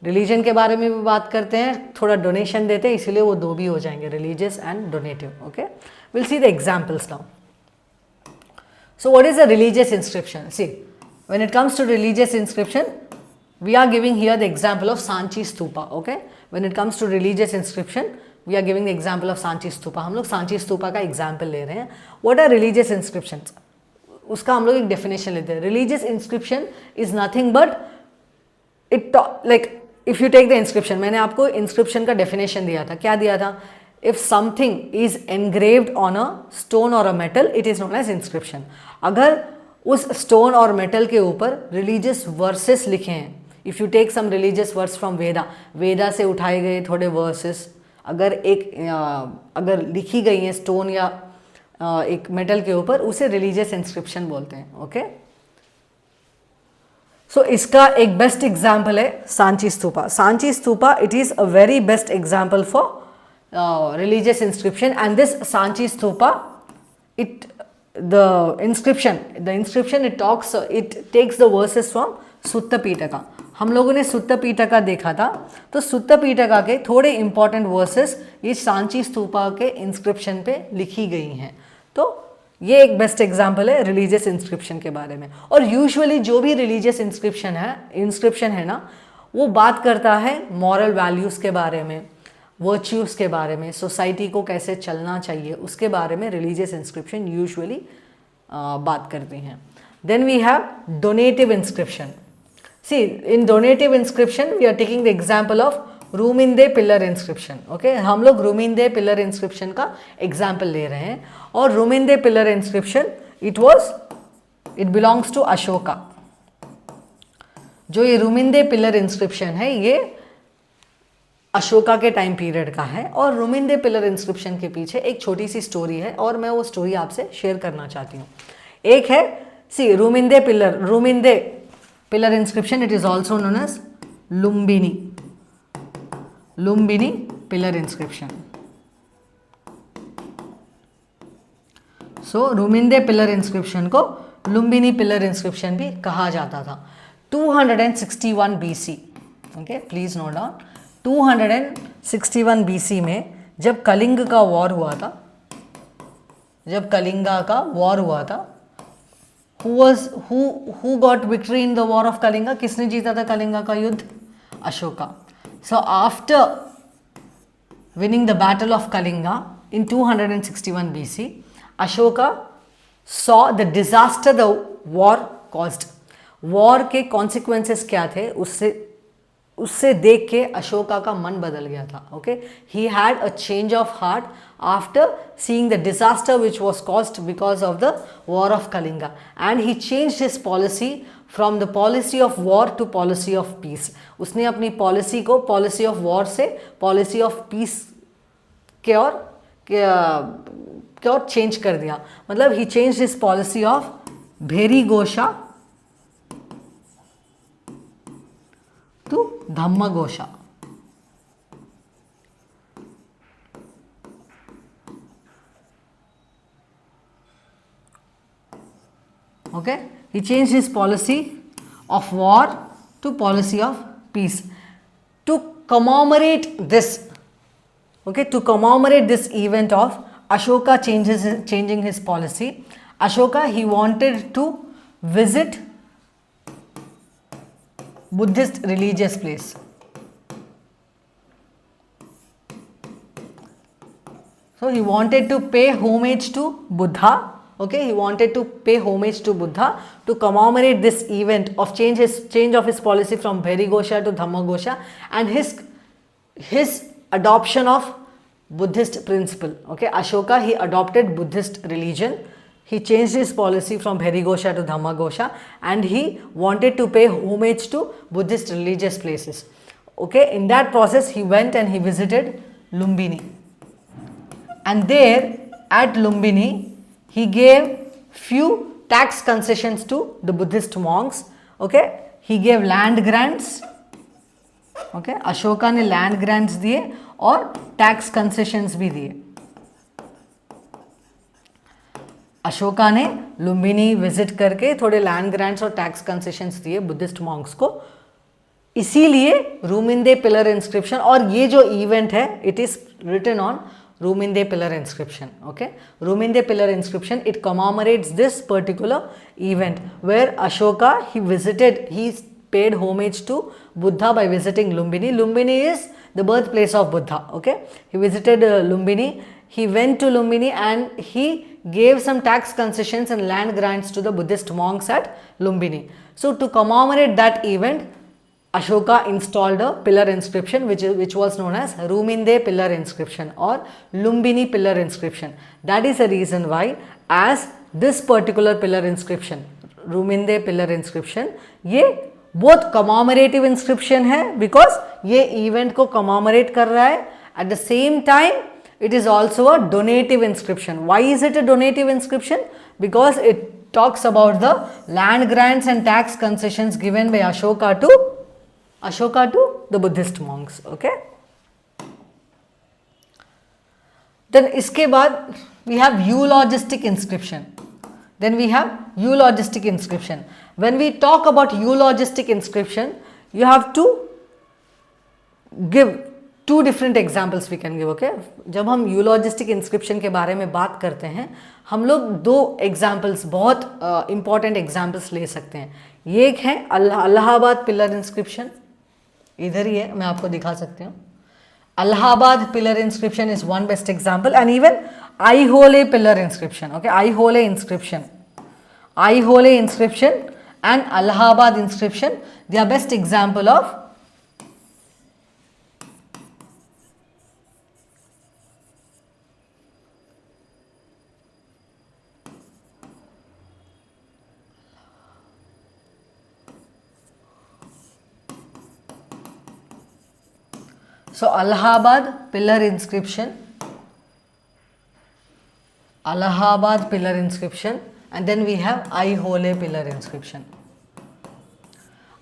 religion के बारे में भी बात करते हैं, थोड़ा donation देते हैं, इसीलिए वो दो भी हो जाएंगे, religious and donative. Okay, we'll see the examples now. So what is a religious inscription? See, when it comes to religious inscription, we are giving here the example of Sanchi Stupa. Okay, when it comes to religious inscription, we are giving the example of Sanchi Stupa. हम लोग Sanchi Stupa का example ले रहे हैं. What are religious inscriptions? उसका हम लोग एक definition लेते हैं. Religious inscription is nothing but it, like if you take the inscription, मैंने आपको inscription का definition दिया था. क्या दिया था? If something is engraved on a stone or a metal, it is known as inscription. अगर उस stone और metal के ऊपर religious verses लिखे हैं, if you take some religious verse from Veda से उठाए गए थोड़े वर्सेस अगर लिखी गई हैं स्टोन या एक मेटल के ऊपर, उसे रिलीजियस इंस्क्रिप्शन बोलते हैं. ओके, सो इसका एक बेस्ट एग्जाम्पल है Sanchi stupa. Sanchi stupa, it is a very best example for religious inscription. And this Sanchi stupa, the inscription it takes the verses from Sutta Pitaka. हम लोगों ने सुत्ता पीटका देखा था, तो सुत्ता पीटका के थोड़े इंपॉर्टेंट वर्सेस ये सांची स्तूपा के इंस्क्रिप्शन पे लिखी गई हैं. तो ये एक बेस्ट एग्जांपल है रिलीजियस इंस्क्रिप्शन के बारे में. और यूजुअली जो भी रिलीजियस इंस्क्रिप्शन है ना, वो बात करता है मॉरल वैल्यूज़ के बारे में, वर्च्यूज़ के बारे में, सोसाइटी को कैसे चलना चाहिए उसके बारे में रिलीजियस इंस्क्रिप्शन यूजुअली बात करती हैं. Then we have donative inscription. See, in donative inscription, we are taking the example of Rummindei pillar inscription. Okay, हम लोग रूमिंदे पिलर इंस्क्रिप्शन का एग्जाम्पल ले रहे हैं. और Rummindei pillar inscription it belongs to Ashoka. जो ये रूमिंदे पिलर इंस्क्रिप्शन है ये अशोका के टाइम पीरियड का है. और रूमिंदे पिलर इंस्क्रिप्शन के पीछे एक छोटी सी स्टोरी है और मैं वो स्टोरी आपसे शेयर करना चाहती हूँ. एक है, सी रूमिंदे pillar inscription, it is also known as Lumbini pillar inscription. So Rummindei pillar inscription को लुम्बिनी पिलर इंस्क्रिप्शन भी कहा जाता था. 261 BC. Okay, please note down. 261 BC में जब कलिंग का वॉर हुआ था, who got victory in the war of Kalinga? किसने जीता था कलिंगा का युद्ध? Ashoka. So after winning the battle of Kalinga in 261 BC, Ashoka saw the disaster the war caused. War के कॉन्सिक्वेंसेस क्या थे उससे देख के अशोका का मन बदल गया था. Okay, he had a change of heart after seeing the disaster which was caused because of the war of Kalinga, and he changed his policy from the policy of war to policy of peace. उसने अपनी policy को policy of war से policy of peace के और change कर दिया. मतलब he changed his policy of Bheri Ghosha to Dhamma Ghosha. Okay, he changed his policy of war to policy of peace. To commemorate this, okay, to commemorate this event of Ashoka changing his policy, Ashoka, he wanted to visit Buddhist religious place. So he wanted to pay homage to Buddha. Okay, he wanted to pay homage to Buddha to commemorate this event of change of his policy from Bhairigosha to Dhammagosha, and his adoption of Buddhist principle. Okay, Ashoka, he adopted Buddhist religion. He changed his policy from Bhairigosha to Dhammagosha, and he wanted to pay homage to Buddhist religious places. Okay, in that process he went and he visited Lumbini. And there at Lumbini, he gave few tax concessions to the Buddhist monks. Okay, he gave land grants. Okay, Ashoka ने land grants दिए और tax concessions भी दिए. अशोका ने Lumbini visit करके थोड़े land grants और tax concessions दिए बुद्धिस्ट मॉन्क्स को. इसीलिए रूमिंदे पिलर इंस्क्रिप्शन, और ये जो इवेंट है it is written on Ruminde pillar inscription. Okay, Ruminde pillar inscription, it commemorates this particular event where Ashoka, he paid homage to Buddha by visiting Lumbini. Lumbini is the birthplace of Buddha. Okay, he visited Lumbini. He went to Lumbini and he gave some tax concessions and land grants to the Buddhist monks at Lumbini. So to commemorate that event, Ashoka installed a pillar inscription which was known as Ruminde pillar inscription or Lumbini pillar inscription. That is the reason why as this particular pillar inscription, Ruminde pillar inscription, ये both commemorative inscription है because ये event को commemorate कर रहा है. At the same time it is also a donative inscription. Why is it a donative inscription? Because it talks about the land grants and tax concessions given by Ashoka to the Buddhist monks. Okay, then इसके बाद we have eulogistic inscription. Then we have eulogistic inscription. When we talk about eulogistic inscription, you have to give two different examples we can give. Okay, जब हम eulogistic inscription के बारे में बात करते हैं, हम लोग दो examples, बहुत important examples ले सकते हैं. ये एक है अलाहाबाद पिलर इंस्क्रिप्शन, इधर ही है, मैं आपको दिखा सकती हूँ. Allahabad pillar inscription is one best example, and even Aihole pillar inscription. Okay, Aihole inscription and Allahabad inscription, they are best example of so Allahabad pillar inscription, and then we have Aihole pillar inscription.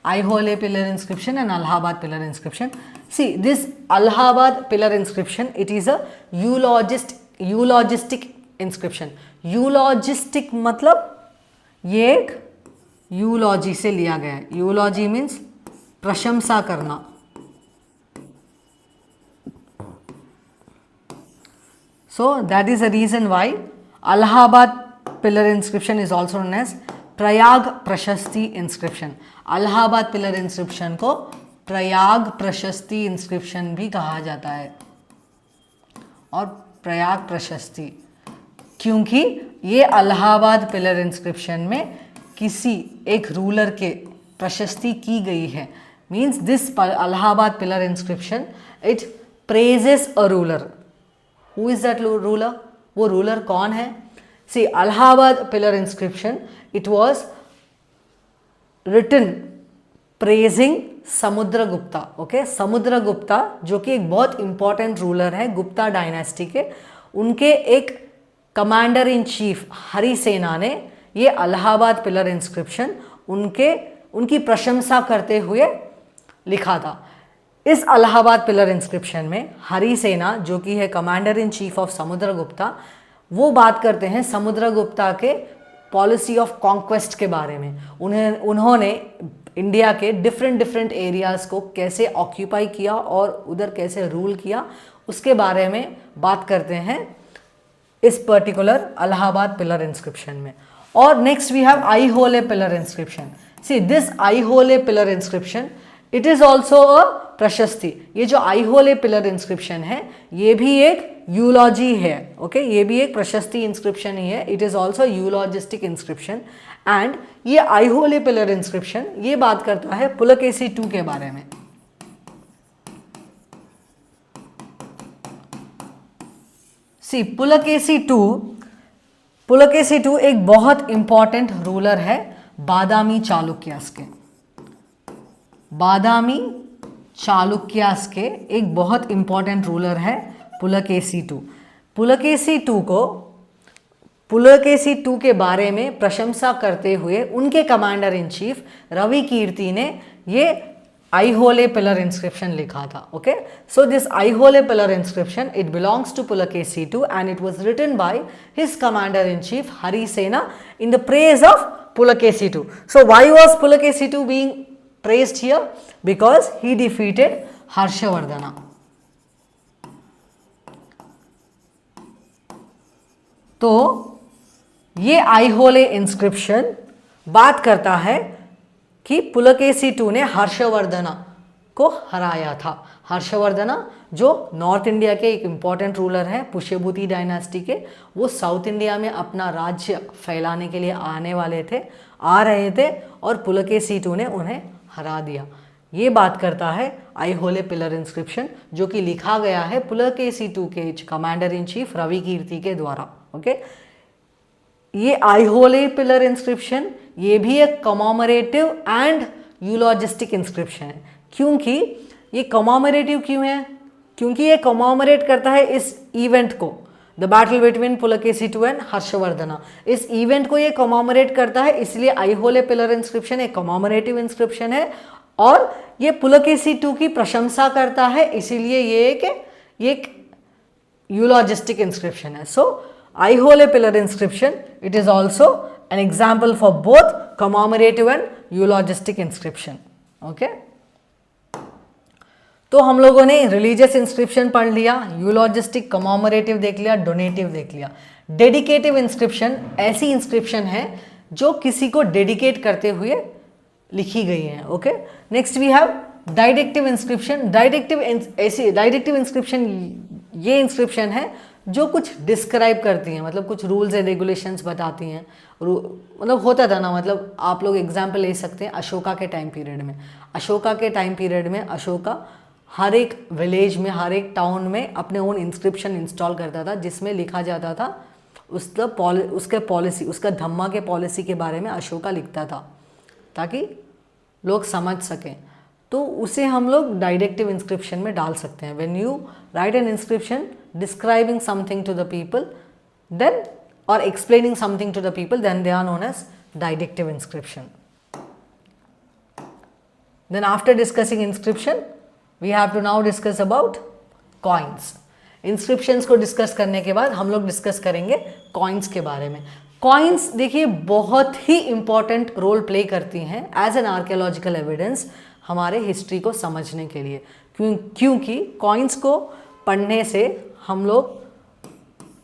Aihole pillar inscription and Allahabad pillar inscription. See, this Allahabad pillar inscription, it is a eulogistic inscription. Eulogistic मतलब ये एक eulogy से लिया गया है. Eulogy means प्रशंसा करना. So that is the reason why Allahabad pillar inscription is also known as Prayag प्रशस्ति inscription. Allahabad pillar inscription को प्रयाग प्रशस्ति inscription भी कहा जाता है. और प्रयाग प्रशस्ति क्योंकि ये अलाहाबाद पिलर इंस्क्रिप्शन में किसी एक रूलर के प्रशस्ति की गई है. Means this Allahabad pillar inscription it praises a ruler. Who is that ruler? वो रूलर कौन है? See, Allahabad pillar inscription, it was written praising Samudragupta. Okay, Samudragupta जो कि एक बहुत इंपॉर्टेंट रूलर है गुप्ता डायनेस्टी के. उनके एक कमांडर इन चीफ हरिसेना ने ये अलाहाबाद पिलर इंस्क्रिप्शन उनकी प्रशंसा करते हुए लिखा था. इस अलाहाबाद पिलर इंस्क्रिप्शन में हरिसेना जो कि है commander in chief of Samudragupta, वो बात करते हैं समुद्रगुप्ता के पॉलिसी ऑफ कॉन्क्वेस्ट के बारे में. उन्होंने इंडिया के डिफरेंट डिफरेंट एरियाज़ को कैसे ऑक्यूपाई किया और उधर कैसे रूल किया, उसके बारे में बात करते हैं इस पर्टिकुलर इलाहाबाद पिलर इंस्क्रिप्शन में। और next we have Aihole pillar inscription. See this Aihole pillar inscription, it is also a prashasti. ये जो आईहोले पिलर इंस्क्रिप्शन है ये भी एक यूलॉजी है, ओके ये भी एक प्रशस्ति इंस्क्रिप्शन ही है। It is also eulogistic inscription. And ये आईहोले पिलर इंस्क्रिप्शन ये बात करता है पुलकेशी II के बारे में। सी पुलकेशी II एक बहुत इंपॉर्टेंट रूलर है बादामी चालुक्यास के। बादामी चालुक्यास के एक बहुत इंपॉर्टेंट रूलर है पुलकेशी II। पुलकेशी II के बारे में प्रशंसा करते हुए उनके commander in chief Ravi Kirti ने ये आईहोले पिलर इंस्क्रिप्शन लिखा था। Okay, so this Aihole pillar inscription it belongs to Pulakeshi II and it was written by his commander in chief Harisena in the praise of Pulakeshi II। So why was Pulakeshi II being praised here? Because he defeated Harshavardhana. तो ये Aihole inscription बात करता है कि Pulakeshi II ने हर्षवर्धना को हराया था। हर्षवर्धना जो नॉर्थ इंडिया के एक इम्पॉर्टेंट रूलर है पुष्यभूति डायनास्टी के, वो साउथ इंडिया में अपना राज्य फैलाने के लिए आ रहे थे और पुलकेशी II ने उन्हें हरा दिया। ये बात करता है आईहोले पिलर इंस्क्रिप्शन जो कि लिखा गया है पुलकेशी II के कमांडर इन चीफ रवि कीर्ति के द्वारा। ओके, ये आईहोले पिलर इंस्क्रिप्शन ये भी एक कमोमरेटिव एंड यूलॉजिस्टिक इंस्क्रिप्शन है। क्योंकि ये कमोमरेटिव क्यों है? क्योंकि ये कमोमरेट करता है इस इवेंट को, the battle between Pulakeshi II and Harshavardhana. इस इवेंट को ये कमोमरेट करता है, इसलिए आईहोले पिलर इंस्क्रिप्शन एक कमोमरेटिव इंस्क्रिप्शन है और ये पुलकेशी II की प्रशंसा करता है, इसीलिए ये एक यूलॉजिस्टिक इंस्क्रिप्शन है। So Aihole pillar inscription it is also an example for both commemorative and eulogistic inscription. Okay, तो हम लोगों ने रिलीजियस इंस्क्रिप्शन पढ़ लिया, यूलॉजिस्टिक, कमोमरेटिव देख लिया, डोनेटिव देख लिया। डेडिकेटिव इंस्क्रिप्शन ऐसी इंस्क्रिप्शन है जो किसी को डेडिकेट करते हुए लिखी गई है। Okay, next we have directive inscription. Directive inscription ये इंस्क्रिप्शन है जो कुछ डिस्क्राइब करती हैं, मतलब कुछ रूल्स एंड रेगुलेशंस बताती हैं। मतलब होता था ना, मतलब आप लोग एग्जाम्पल ले सकते हैं अशोका के टाइम पीरियड में। अशोका के टाइम पीरियड में अशोका हर एक विलेज में, हर एक टाउन में अपने ओन इंस्क्रिप्शन इंस्टॉल करता था जिसमें लिखा जाता था उसके पॉलिसी, उसका धम्मा के पॉलिसी के बारे में अशोका लिखता था ताकि लोग समझ सकें। तो उसे हम लोग डायरेक्टिव इंस्क्रिप्शन में डाल सकते हैं। When you write an inscription describing something to the people then और explaining something to the people then they are known as directive inscription. Then after discussing inscription we have to now discuss about coins. Inscriptions को discuss करने के बाद हम लोग discuss करेंगे coins के बारे में। कॉइन्स देखिए बहुत ही इंपॉर्टेंट रोल प्ले करती हैं एज एन आर्कियोलॉजिकल एविडेंस हमारे हिस्ट्री को समझने के लिए। क्योंकि कॉइन्स को पढ़ने से हम लोग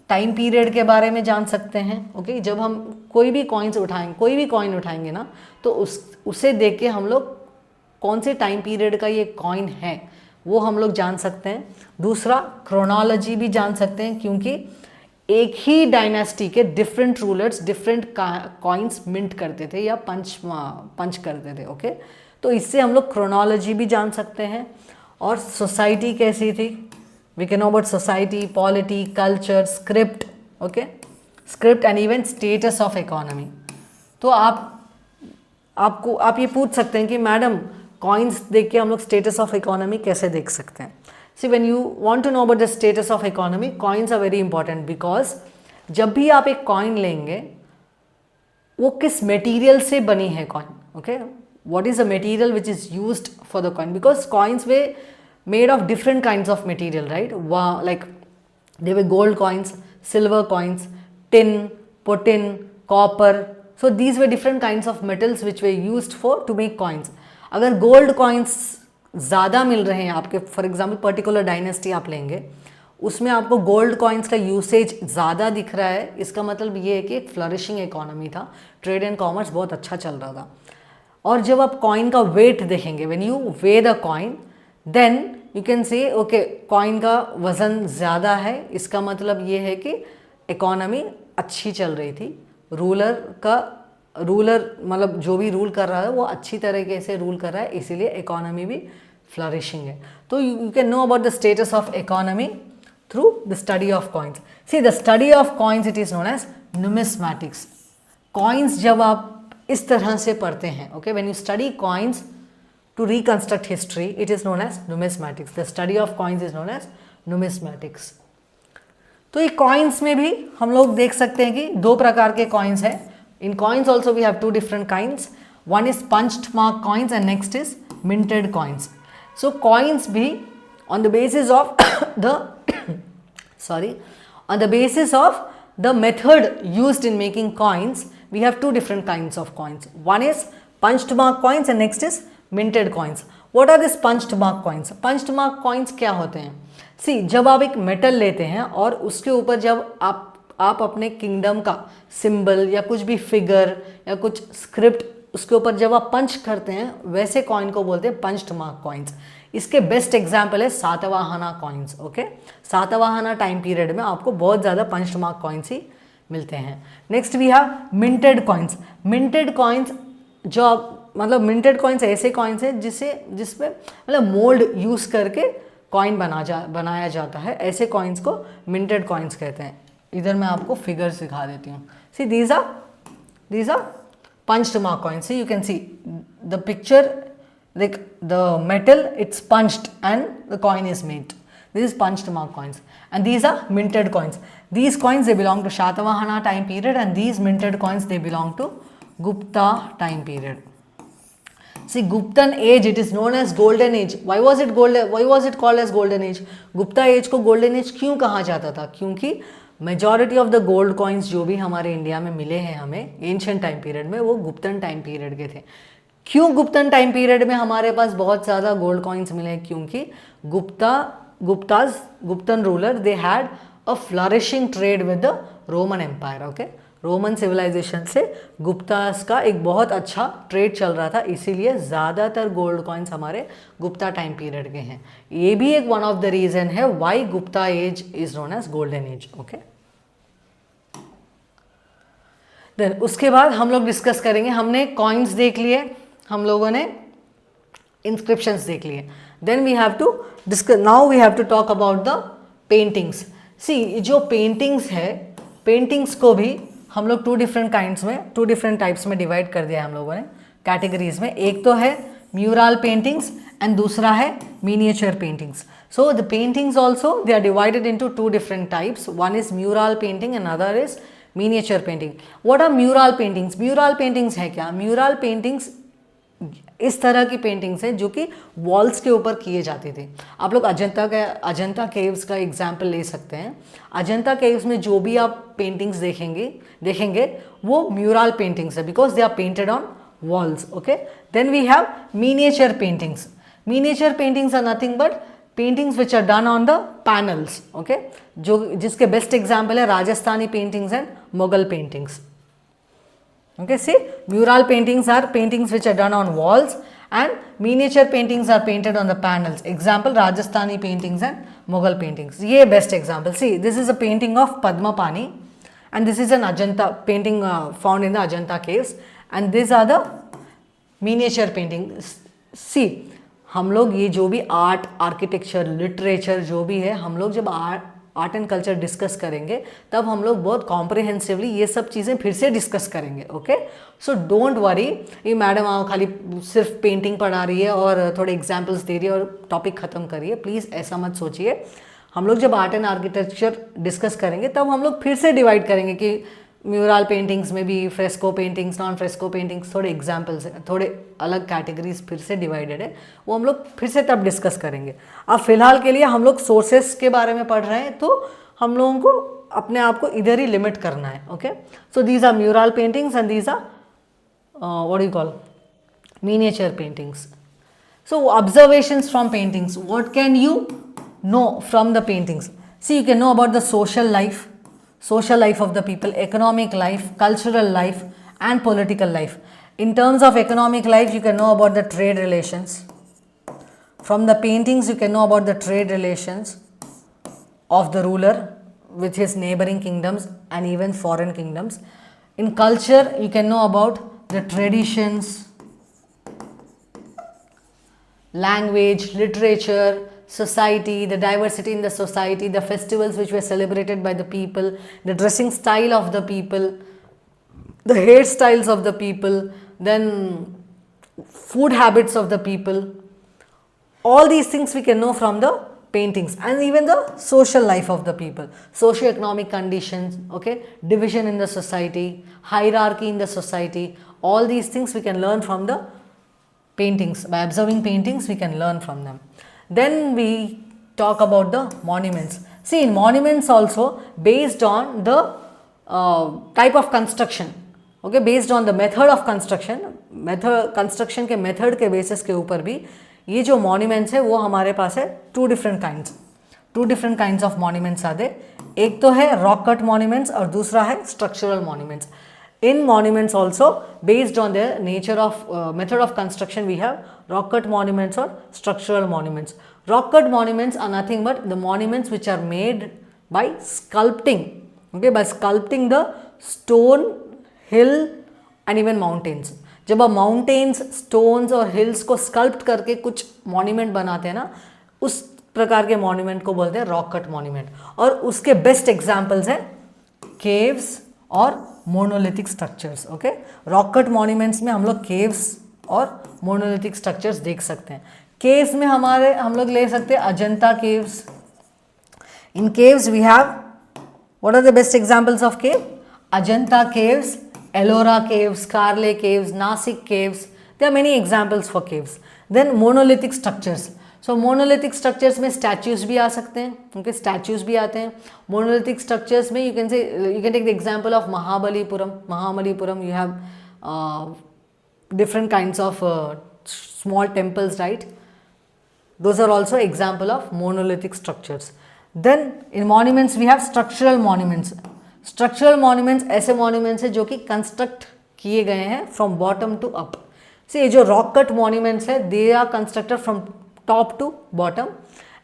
टाइम पीरियड के बारे में जान सकते हैं। ओके, जब हम कोई भी कॉइन उठाएंगे ना, तो उसे देख के हम लोग कौन से टाइम पीरियड का ये कॉइन है वो हम लोग जान सकते हैं। दूसरा, क्रोनोलॉजी भी जान सकते हैं क्योंकि एक ही डायनेस्टी के different rulers different coins mint करते थे या पंच करते थे। ओके, तो इससे हम लोग क्रोनोलॉजी भी जान सकते हैं। और सोसाइटी कैसी थी, we can know about society, polity, culture, script. Okay, script and even status of economy. तो आप ये पूछ सकते हैं कि मैडम कॉइन्स देख के हम लोग स्टेटस ऑफ इकोनॉमी कैसे देख सकते हैं? See when you want to know about the status of economy, coins are very important because जब भी आप एक कॉइन लेंगे वो किस मटेरियल से बनी है coin. Okay, what is the material which is used for the coin, because coins were made of different kinds of material, right? Like they were gold coins, silver coins, tin, putin, copper. So these were different kinds of metals which were used to make coins. अगर gold coins ज़्यादा मिल रहे हैं आपके, for example particular dynasty आप लेंगे, उसमें आपको gold coins का यूसेज ज़्यादा दिख रहा है, इसका मतलब ये है कि एक फ्लरिशिंग इकोनॉमी था, ट्रेड एंड कॉमर्स बहुत अच्छा चल रहा था। और जब आप कॉइन का वेट देखेंगे, when you weigh the coin, then you can say okay coin का वज़न ज़्यादा है, इसका मतलब ये है कि इकोनॉमी अच्छी चल रही थी, रूलर मतलब जो भी रूल कर रहा है वो अच्छी तरीके से रूल कर रहा है, इसीलिए इकोनॉमी भी फ्लरिशिंग है। तो you can know about the status of economy through the study of coins. See the study of coins it is known as numismatics. Coins जब आप इस तरह से पढ़ते हैं, okay, when you study coins to reconstruct history, it is known as numismatics. The study of coins is known as numismatics. तो ये coins में भी हम लोग देख सकते हैं कि दो प्रकार के कॉइन्स हैं। In coins also we have two different kinds, one is punched mark coins and next is minted coins. So coins भी on the basis of the on the basis of the method used in making coins, we have two different kinds of coins. One is punched mark coins and next is minted coins. What are these punched mark coins? Punched mark coins क्या होते हैं? See, जब आप एक metal लेते हैं और उसके ऊपर जब आप अपने किंगडम का सिंबल या कुछ भी फिगर या कुछ स्क्रिप्ट उसके ऊपर जब आप पंच करते हैं, वैसे कॉइन को बोलते हैं पंच्ड मार्क कॉइन्स। इसके बेस्ट एग्जाम्पल है Satavahana coins. Okay, Satavahana time period में आपको बहुत ज़्यादा पंच्ड मार्क कॉइन्स ही मिलते हैं। Next we have minted coins. Minted coins जो मतलब मिंटेड कॉइन्स ऐसे कॉइन्स हैं जिसमें मतलब मोल्ड यूज़ करके कॉइन बनाया जाता है, ऐसे कॉइन्स को मिंटेड कॉइन्स कहते हैं। इधर मैं आपको फिगर्स दिखा देती हूँ। See these are punched mark coins. See, you can see the picture, like the metal, it's punched and the coin is made. This is punched mark coins, and these are minted coins. These coins they belong to Shatavahana time period, and these minted coins they belong to Gupta time period. See, Guptan age, it is known as golden age. Why was it golden? Why was it called as golden age? Gupta age को golden age क्यों कहा जाता था? क्योंकि majority of the gold coins जो भी हमारे India में मिले हैं हमें एंशिएंट टाइम पीरियड में, वो गुप्तन टाइम पीरियड के थे। क्यों गुप्तन टाइम पीरियड में हमारे पास बहुत ज़्यादा गोल्ड कॉइन्स मिले? क्योंकि Guptan ruler they had a flourishing trade with the Roman empire. Okay, Roman civilisation से गुप्तास का एक बहुत अच्छा ट्रेड चल रहा था, इसीलिए ज़्यादातर गोल्ड कॉइन्स हमारे गुप्ता टाइम पीरियड के हैं। ये भी एक वन ऑफ द रीज़न है why Gupta age is known as golden age. Okay, then उसके बाद हम लोग डिस्कस करेंगे, हमने कॉइन्स देख लिए, हम लोगों ने इंस्क्रिप्शंस देख लिए, then we have to discuss, now we have to talk about the paintings. See, जो पेंटिंग्स है, पेंटिंग्स को भी हम लोग टू डिफरेंट टाइप्स में डिवाइड कर दिया है हम लोगों ने कैटेगरीज में। एक तो है म्यूरल पेंटिंग्स एंड दूसरा है miniature paintings. So the paintings also they are divided into two different types, one is mural painting and other is miniature painting. What are mural paintings? Mural paintings है क्या? Mural paintings इस तरह की paintings हैं जो कि walls के ऊपर किए जाते थे। आप लोग अजंता केव्स का एग्जाम्पल ले सकते हैं। अजंता केव्स में जो भी आप पेंटिंग्स देखेंगे वो म्यूरल पेंटिंग्स है, because they are painted on walls. Okay, then we have miniature paintings. Miniature paintings are nothing but paintings which are done on the panels. Okay, जिसके बेस्ट एग्जाम्पल है Rajasthani paintings and Mughal paintings. Okay, see, mural paintings are paintings which are done on walls and miniature paintings are painted on the panels. Example, Rajasthani paintings and Mughal paintings. ये best example. See, this is a painting of Padmapani and this is an Ajanta painting found in the Ajanta caves and these are the miniature paintings. See, हम लोग ये जो भी art, architecture, literature जो भी है, हम लोग जब आर्ट एंड कल्चर डिस्कस करेंगे तब हम लोग बहुत कॉम्प्रिहेंसिवली ये सब चीज़ें फिर से डिस्कस करेंगे। ओके, सो डोंट वरी, ये मैडम खाली सिर्फ पेंटिंग पढ़ा रही है और थोड़े एग्जांपल्स दे रही है और टॉपिक ख़त्म करिए, प्लीज़ ऐसा मत सोचिए। हम लोग जब आर्ट एंड आर्किटेक्चर डिस्कस करेंगे तब हम लोग फिर से डिवाइड करेंगे कि म्यूरल पेंटिंग्स में भी fresco paintings, non fresco paintings, थोड़े एग्जाम्पल्स हैं, थोड़े अलग कैटेगरीज फिर से डिवाइडेड है, वो हम लोग फिर से तब डिस्कस करेंगे। अब फिलहाल के लिए हम लोग सोर्सेस के बारे में पढ़ रहे हैं, तो हम लोगों को अपने आप को इधर ही लिमिट करना है। Okay, so these are mural paintings and these are what you call miniature paintings. So observations from paintings, what can you know from the paintings? See, you can know about the social life of the people, economic life, cultural life and political life. In terms of economic life, you can know about the trade relations. From the paintings, you can know about the trade relations of the ruler with his neighboring kingdoms and even foreign kingdoms. In culture, you can know about the traditions, language, literature, society, the diversity in the society, the festivals which were celebrated by the people, the dressing style of the people, the hairstyles of the people, then food habits of the people. All these things we can know from the paintings, and even the social life of the people, socio-economic conditions, okay, division in the society, hierarchy in the society. All these things we can learn from the paintings. By observing paintings, we can learn from them. Then we talk about the monuments. See, in monuments also, based on the type of construction, okay, based on the method of construction, construction के method के basis के ऊपर भी ये जो monuments है वो हमारे पास है two different kinds of monuments are there. एक तो है rock cut monuments और दूसरा है structural monuments. In monuments also, based on their nature of method of construction, we have rock cut monuments or structural monuments. Rock cut monuments are nothing but the monuments which are made by sculpting, okay, by sculpting the stone, hill and even mountains. जब आप mountains, stones और hills को sculpt करके कुछ monument बनाते हैं ना, उस प्रकार के मॉन्यूमेंट को बोलते हैं रॉक कट मॉन्यूमेंट. और उसके बेस्ट एग्जांपल्स हैं केव्स और monolithic structures. Okay, rock cut monuments में हम लोग केव्स और मोनोलिथिक स्ट्रक्चर्स देख सकते हैं. केव्स में हम लोग ले सकते हैं Ajanta caves. In caves we have, what are the best examples of cave? Ajanta caves, Ellora caves, Karle caves, Nasik caves. There are many examples for caves. Then monolithic structures. So monolithic structures में statues भी आ सकते हैं. Okay, statues भी आते हैं. Monolithic structures में you can take the example of Mahabalipuram. Mahabalipuram, you have different kinds of small temples, right? Those are also example of monolithic structures. Then in monuments we have structural monuments. Structural monuments ऐसे monuments हैं जो कि construct किए गए हैं from bottom to up. से ये जो रॉक कट मॉन्यूमेंट्स है, they are constructed from top to bottom,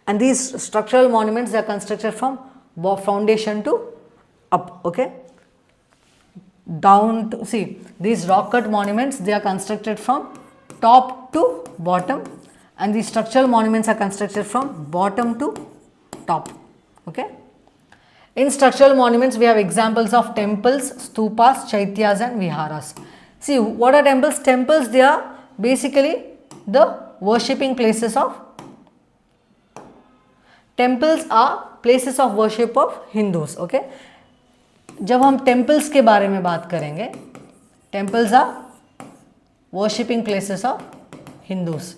and these structural monuments they are constructed from foundation to up. Okay, down to, see these rock cut monuments they are constructed from top to bottom, and these structural monuments are constructed from bottom to top. Okay, in structural monuments we have examples of temples, stupas, chaityas and viharas. See, what are temples? Temples, they are basically the worshipping places of, temples are places of worship of Hindus. Okay, जब हम temples के बारे में बात करेंगे, temples are worshipping places of Hindus.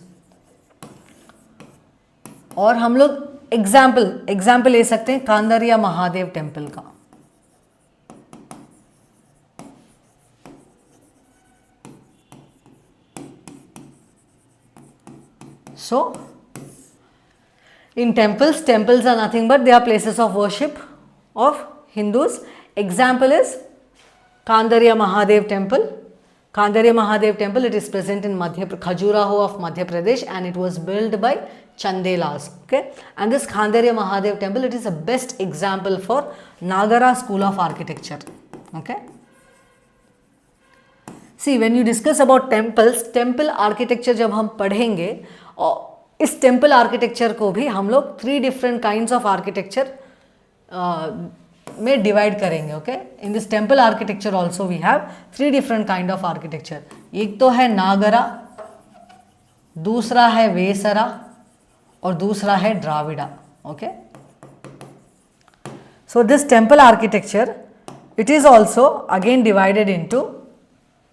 और हम लोग एग्जाम्पल ले सकते हैं कांदरिया महादेव टेम्पल का. So in temples are nothing but they are places of worship of Hindus. Example is Kandariya Mahadev temple. Kandariya Mahadev temple, it is present in Khajuraho of Madhya Pradesh, and it was built by Chandelas. Okay, and this Kandariya Mahadev temple, it is the best example for Nagara school of architecture. Okay, see, when you discuss about temples, temple architecture जब हम पढ़ेंगे, और इस temple architecture को भी हम लोग 3 different kinds of architecture में डिवाइड करेंगे. Okay, in this temple architecture also we have 3 different kind of architecture. एक तो है नागरा, दूसरा है वेसरा और दूसरा है Dravida. Okay, so this temple architecture, it is also again divided into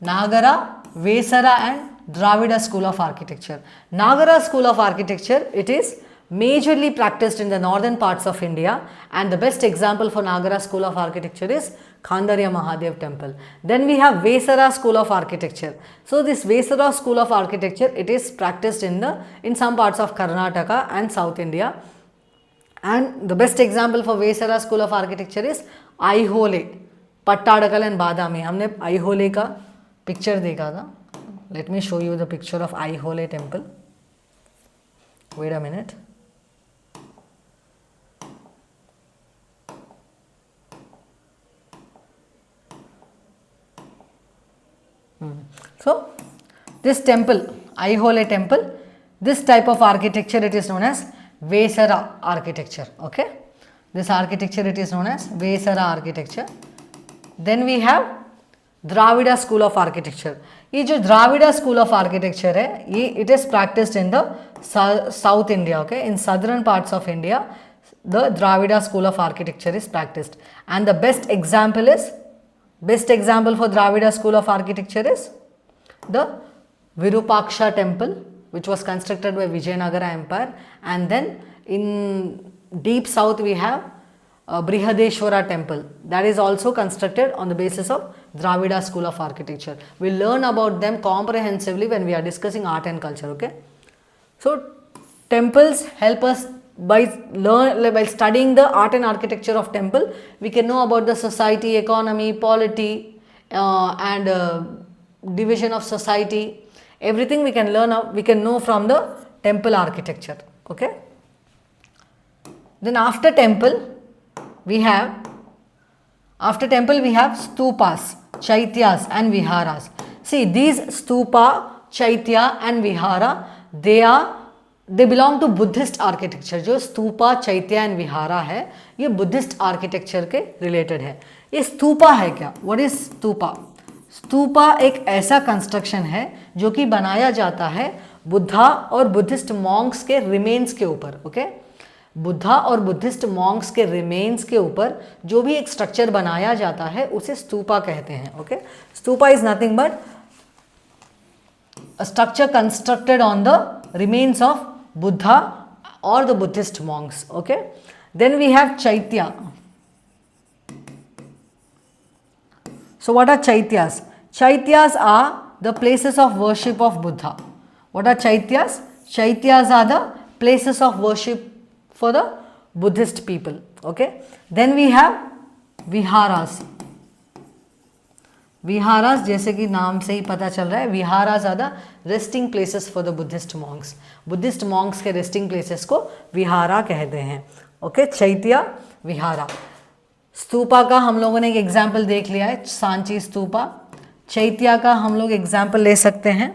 Nagara, Vesara and Dravida school of architecture. Nagara school of architecture, it is majorly practiced in the northern parts of India, and the best example for Nagara school of architecture is Khandarya Mahadev temple. Then we have Vesara school of architecture. So this Vesara school of architecture, it is practiced in some parts of Karnataka and South India. And the best example for Vesara school of architecture is Aihole, Pattadakal and Badami. हमने Aihole का picture देखा था. Let me show you the picture of Aihole temple. Wait a minute. So this temple, Aihole temple, this type of architecture, it is known as Vesara architecture. Okay, this architecture, it is known as Vesara architecture. Then we have Dravida school of architecture. ये जो Dravida school of architecture है, ये it is practised in the south India. Okay, in southern parts of India the Dravida school of architecture is practised. And the best example for Dravida school of architecture is the Virupaksha temple, which was constructed by Vijayanagara Empire. And then in deep south we have Brihadeshwara temple, that is also constructed on the basis of Dravida school of architecture. We learn about them comprehensively when we are discussing art and culture. Okay, so temples help us by studying the art and architecture of temple. We can know about the society, economy, polity, and division of society. Everything we can learn, we can know from the temple architecture. Okay, then after temple we have stupas, chaityas and viharas. See, these stupa, chaitya and vihara, they belong to Buddhist architecture. जो स्तूपा, चैत्य and vihara है, ये Buddhist architecture के related है. ये स्तूपा है क्या? What is stupa? Stupa एक ऐसा कंस्ट्रक्शन है जो कि बनाया जाता है बुद्धा और बुद्धिस्ट मॉन्क्स के रिमेन्स के ऊपर. ओके, बुद्धा और बुद्धिस्ट मॉन्क्स के रिमेन्स के ऊपर जो भी एक स्ट्रक्चर बनाया जाता है उसे स्तूपा कहते हैं. Okay, stupa is nothing but a structure constructed on the remains of Buddha और the Buddhist monks. Okay, then we have chaitya. So what are chaityas? Chaityas are the places of worship of Buddha. What are chaityas? Chaityas are the places of worship for the Buddhist people. Okay, then we have viharas. Viharas, जैसे कि नाम से ही पता चल रहा है, viharas are the resting places for the Buddhist monks. Buddhist monks के resting places को विहारा कहते हैं. Okay, चैत्य, विहारा. स्तूपा का हम लोगों ने एक एग्जाम्पल देख लिया है, सांची स्तूपा. चैत्या का हम लोग एग्जाम्पल ले सकते हैं,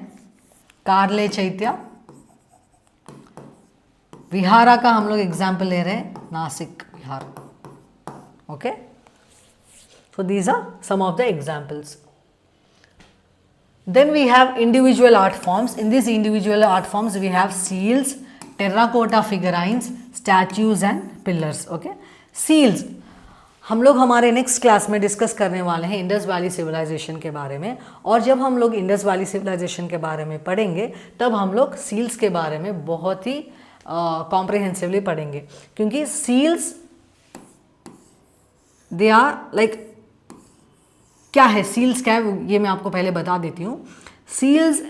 कार्ले चैत्या. विहारा का हम लोग एग्जाम्पल ले रहे हैं, Nasik Vihar. Okay, so these are some of the examples. Then we have individual art forms. In these individual art forms we have seals, terracotta figurines, statues and pillars. Okay, seals हम लोग हमारे नेक्स्ट क्लास में discuss करने वाले हैं Indus valley civilisation के बारे में. और जब हम लोग इंडस वैली सिविलाइजेशन के बारे में पढ़ेंगे तब हम लोग सील्स के बारे में बहुत ही कॉम्प्रिहेंसिवली पढ़ेंगे, क्योंकि सील्स दे आर लाइक, क्या है सील्स, क्या है ये मैं आपको पहले बता देती हूँ. सील्स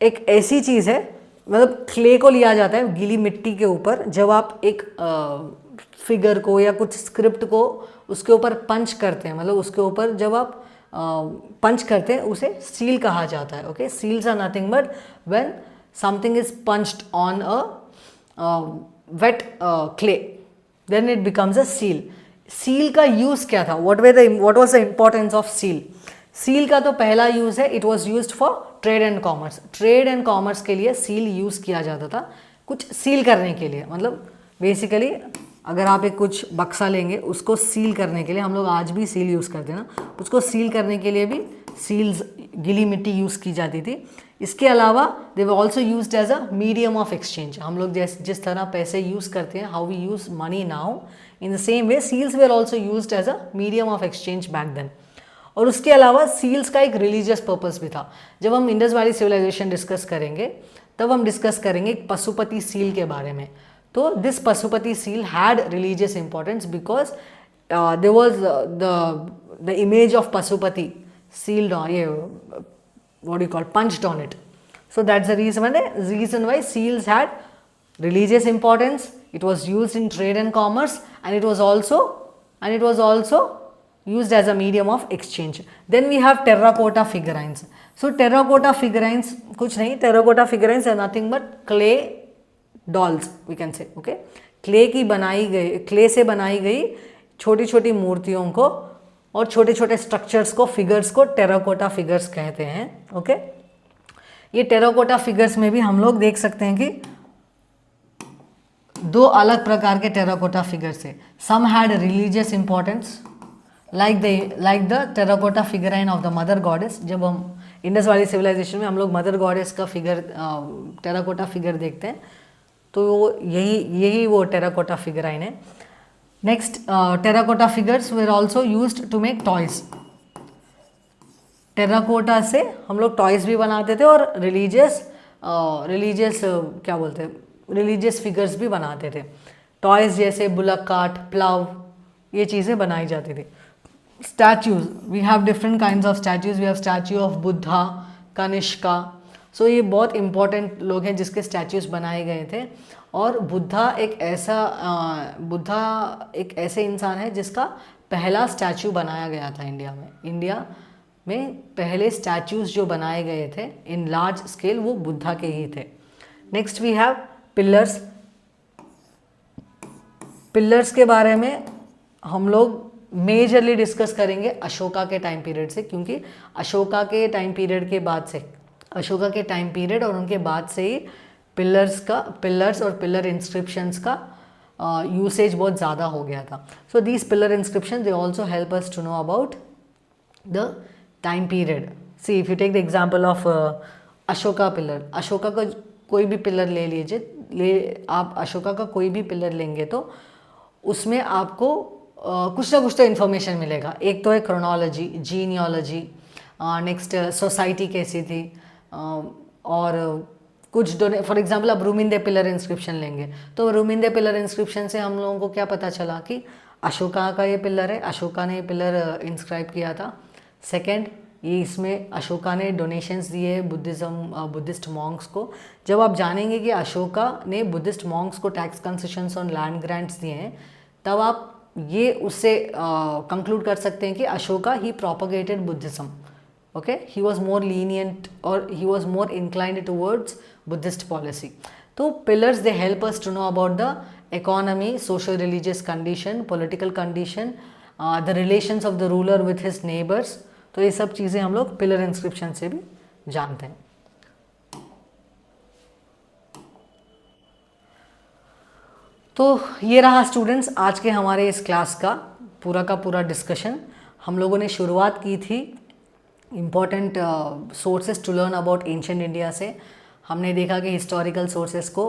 एक ऐसी चीज़ है, मतलब क्ले को लिया जाता है गीली मिट्टी के ऊपर, जब आप एक फिगर को या कुछ स्क्रिप्ट को उसके ऊपर पंच करते हैं, मतलब उसके ऊपर जब आप पंच करते हैं उसे सील कहा जाता है. Okay, seals are nothing but when something is punched on a wet clay, then it becomes a seal. Seal का यूज़ क्या था? What was the importance of seal? Seal का तो पहला यूज़ है, it was used for trade and commerce. Trade and commerce के लिए seal use किया जाता था, कुछ सील करने के लिए. मतलब बेसिकली अगर आप एक कुछ बक्सा लेंगे उसको सील करने के लिए, हम लोग आज भी सील यूज़ करते हैं ना, उसको सील करने के लिए भी सील्स, गीली मिट्टी यूज़ की जाती थी. इसके अलावा they were also used as a medium of exchange. हम लोग जिस तरह पैसे यूज़ करते हैं, how we use money now, in the same way seals were also used as a medium of exchange back then. और उसके अलावा सील्स का एक रिलीजियस पर्पस भी था. जब हम इंडस वैली सिविलाइजेशन डिस्कस करेंगे तब हम डिस्कस करेंगे पशुपति सील के बारे में. तो this Pashupati seal had religious importance because there was the the image of Pasupati sealed on, what do you call, punched on it. So that's the reason why seals had religious importance. It was used in trade and commerce, and it was also used as a medium of exchange. Then we have terracotta figurines. So terracotta figurines कुछ नहीं, terracotta figurines are nothing but clay dolls, we can say. Okay, clay से बनाई गई छोटी छोटी मूर्तियों को और छोटे छोटे स्ट्रक्चर्स को, फिगर्स को टेराकोटा फिगर्स कहते हैं. ओके, ये टेराकोटा फिगर्स में भी हम लोग देख सकते हैं कि दो अलग प्रकार के टेराकोटा फिगर्स है. Some had religious importance like the terracotta figurine of the mother goddess. जब हम इंडस वैली सिविलाइजेशन में हम लोग मदर गॉडेस का फिगर, टेराकोटा फिगर देखते हैं, तो यही वो टेराकोटा फिगराइन है. Next, terracotta figures were also used to make toys. Terracotta से हम लोग टॉयज भी बनाते थे और रिलीजियस क्या बोलते हैं, रिलीजियस फिगर्स भी बनाते थे. टॉयज जैसे बुलक कार्ट, प्लाव, ये चीज़ें बनाई जाती थी. Statues, we have different kinds of statues. We have statue of Buddha, Kanishka. So ये बहुत इंपॉर्टेंट लोग हैं जिसके स्टैचूज बनाए गए थे. और बुद्धा एक ऐसे इंसान है जिसका पहला स्टैचू बनाया गया था इंडिया में पहले स्टैचूज जो बनाए गए थे इन लार्ज स्केल, वो बुद्धा के ही थे. Next we have pillars. Pillars के बारे में हम लोग मेजरली डिस्कस करेंगे अशोका के टाइम पीरियड से, क्योंकि अशोका के टाइम पीरियड और उनके बाद से ही पिलर्स और पिलर इंस्क्रिप्शंस का यूसेज बहुत ज़्यादा हो गया था. So these pillar inscription they also help us to know about the time period. See if you take the example of Ashoka pillar, Ashoka का कोई भी पिलर ले लीजिए, आप अशोका का कोई भी पिलर लेंगे तो उसमें आपको कुछ ना कुछ तो इन्फॉर्मेशन मिलेगा. एक तो है क्रोनोलॉजी, जीनियोलॉजी, नेक्स्ट सोसाइटी कैसी थी, और कुछ फॉर एग्जांपल आप रूमिंदे पिलर इंस्क्रिप्शन लेंगे तो रूमिंदे पिलर इंस्क्रिप्शन से हम लोगों को क्या पता चला कि अशोका का ये पिलर है, अशोका ने ये पिलर इंस्क्राइब किया था. सेकेंड, ये इसमें अशोका ने डोनेशंस दिए बुद्धिस्ट मॉन्क्स को. जब आप जानेंगे कि अशोका ने बुद्धिस्ट मॉन्क्स को टैक्स कंसेशंस और लैंड ग्रांट्स दिए हैं, तब आप ये उससे कंक्लूड कर सकते हैं कि Ashoka he propagated Buddhism. Okay, he was more lenient और he was more inclined towards Buddhist policy. तो pillars they help us to know about the economy, social religious condition, political condition, the relations of the ruler with his neighbours. तो ये सब चीज़ें हम लोग pillar inscription से भी जानते हैं. तो ये रहा स्टूडेंट्स आज के हमारे इस क्लास का पूरा डिस्कशन. हम लोगों ने शुरुआत की थी important sources to learn about ancient India से. हमने देखा कि हिस्टोरिकल सोर्सेस को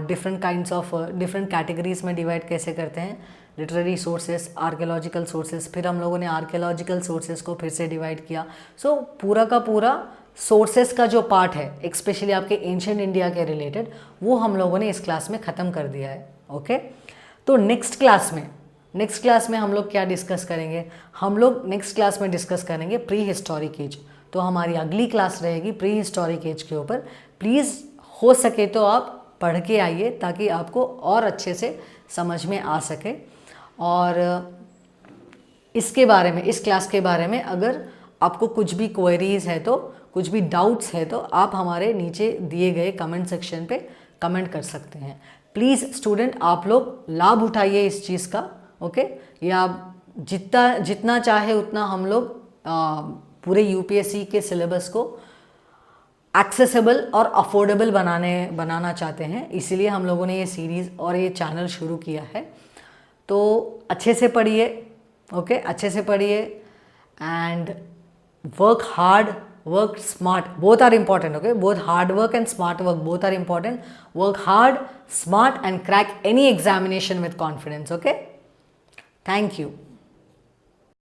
डिफरेंट कैटेगरीज में डिवाइड कैसे करते हैं, लिटरेरी सोर्सेस, आर्कियोलॉजिकल सोर्सेस. फिर हम लोगों ने आर्कियोलॉजिकल सोर्सेस को फिर से डिवाइड किया. सो पूरा का पूरा सोर्सेस का जो पार्ट है स्पेशली आपके एंशिएंट इंडिया के रिलेटेड, वो हम लोगों ने इस क्लास में ख़त्म कर दिया है. ओके, तो नेक्स्ट क्लास में हम लोग क्या डिस्कस करेंगे, हम लोग नेक्स्ट क्लास में डिस्कस करेंगे प्री हिस्टोरिक एज. तो हमारी अगली क्लास रहेगी प्री हिस्टोरिक एज के ऊपर. प्लीज़ हो सके तो आप पढ़ के आइए ताकि आपको और अच्छे से समझ में आ सके. और इसके बारे में, इस क्लास के बारे में अगर आपको कुछ भी क्वेरीज है तो, कुछ भी डाउट्स है तो आप हमारे नीचे दिए गए कमेंट सेक्शन पे कमेंट कर सकते हैं. प्लीज़ स्टूडेंट आप लोग लाभ उठाइए इस चीज़ का. ओके, या जितना चाहे उतना हम लोग पूरे यूपीएससी के सिलेबस को एक्सेसिबल और अफोर्डेबल बनाना चाहते हैं. इसीलिए हम लोगों ने ये सीरीज़ और ये चैनल शुरू किया है. तो अच्छे से पढ़िए. ओके, अच्छे से पढ़िए and work hard, work smart, both are important. Okay, both hard work and smart work, both are important. Work hard, smart and crack any examination with confidence. Okay, thank you.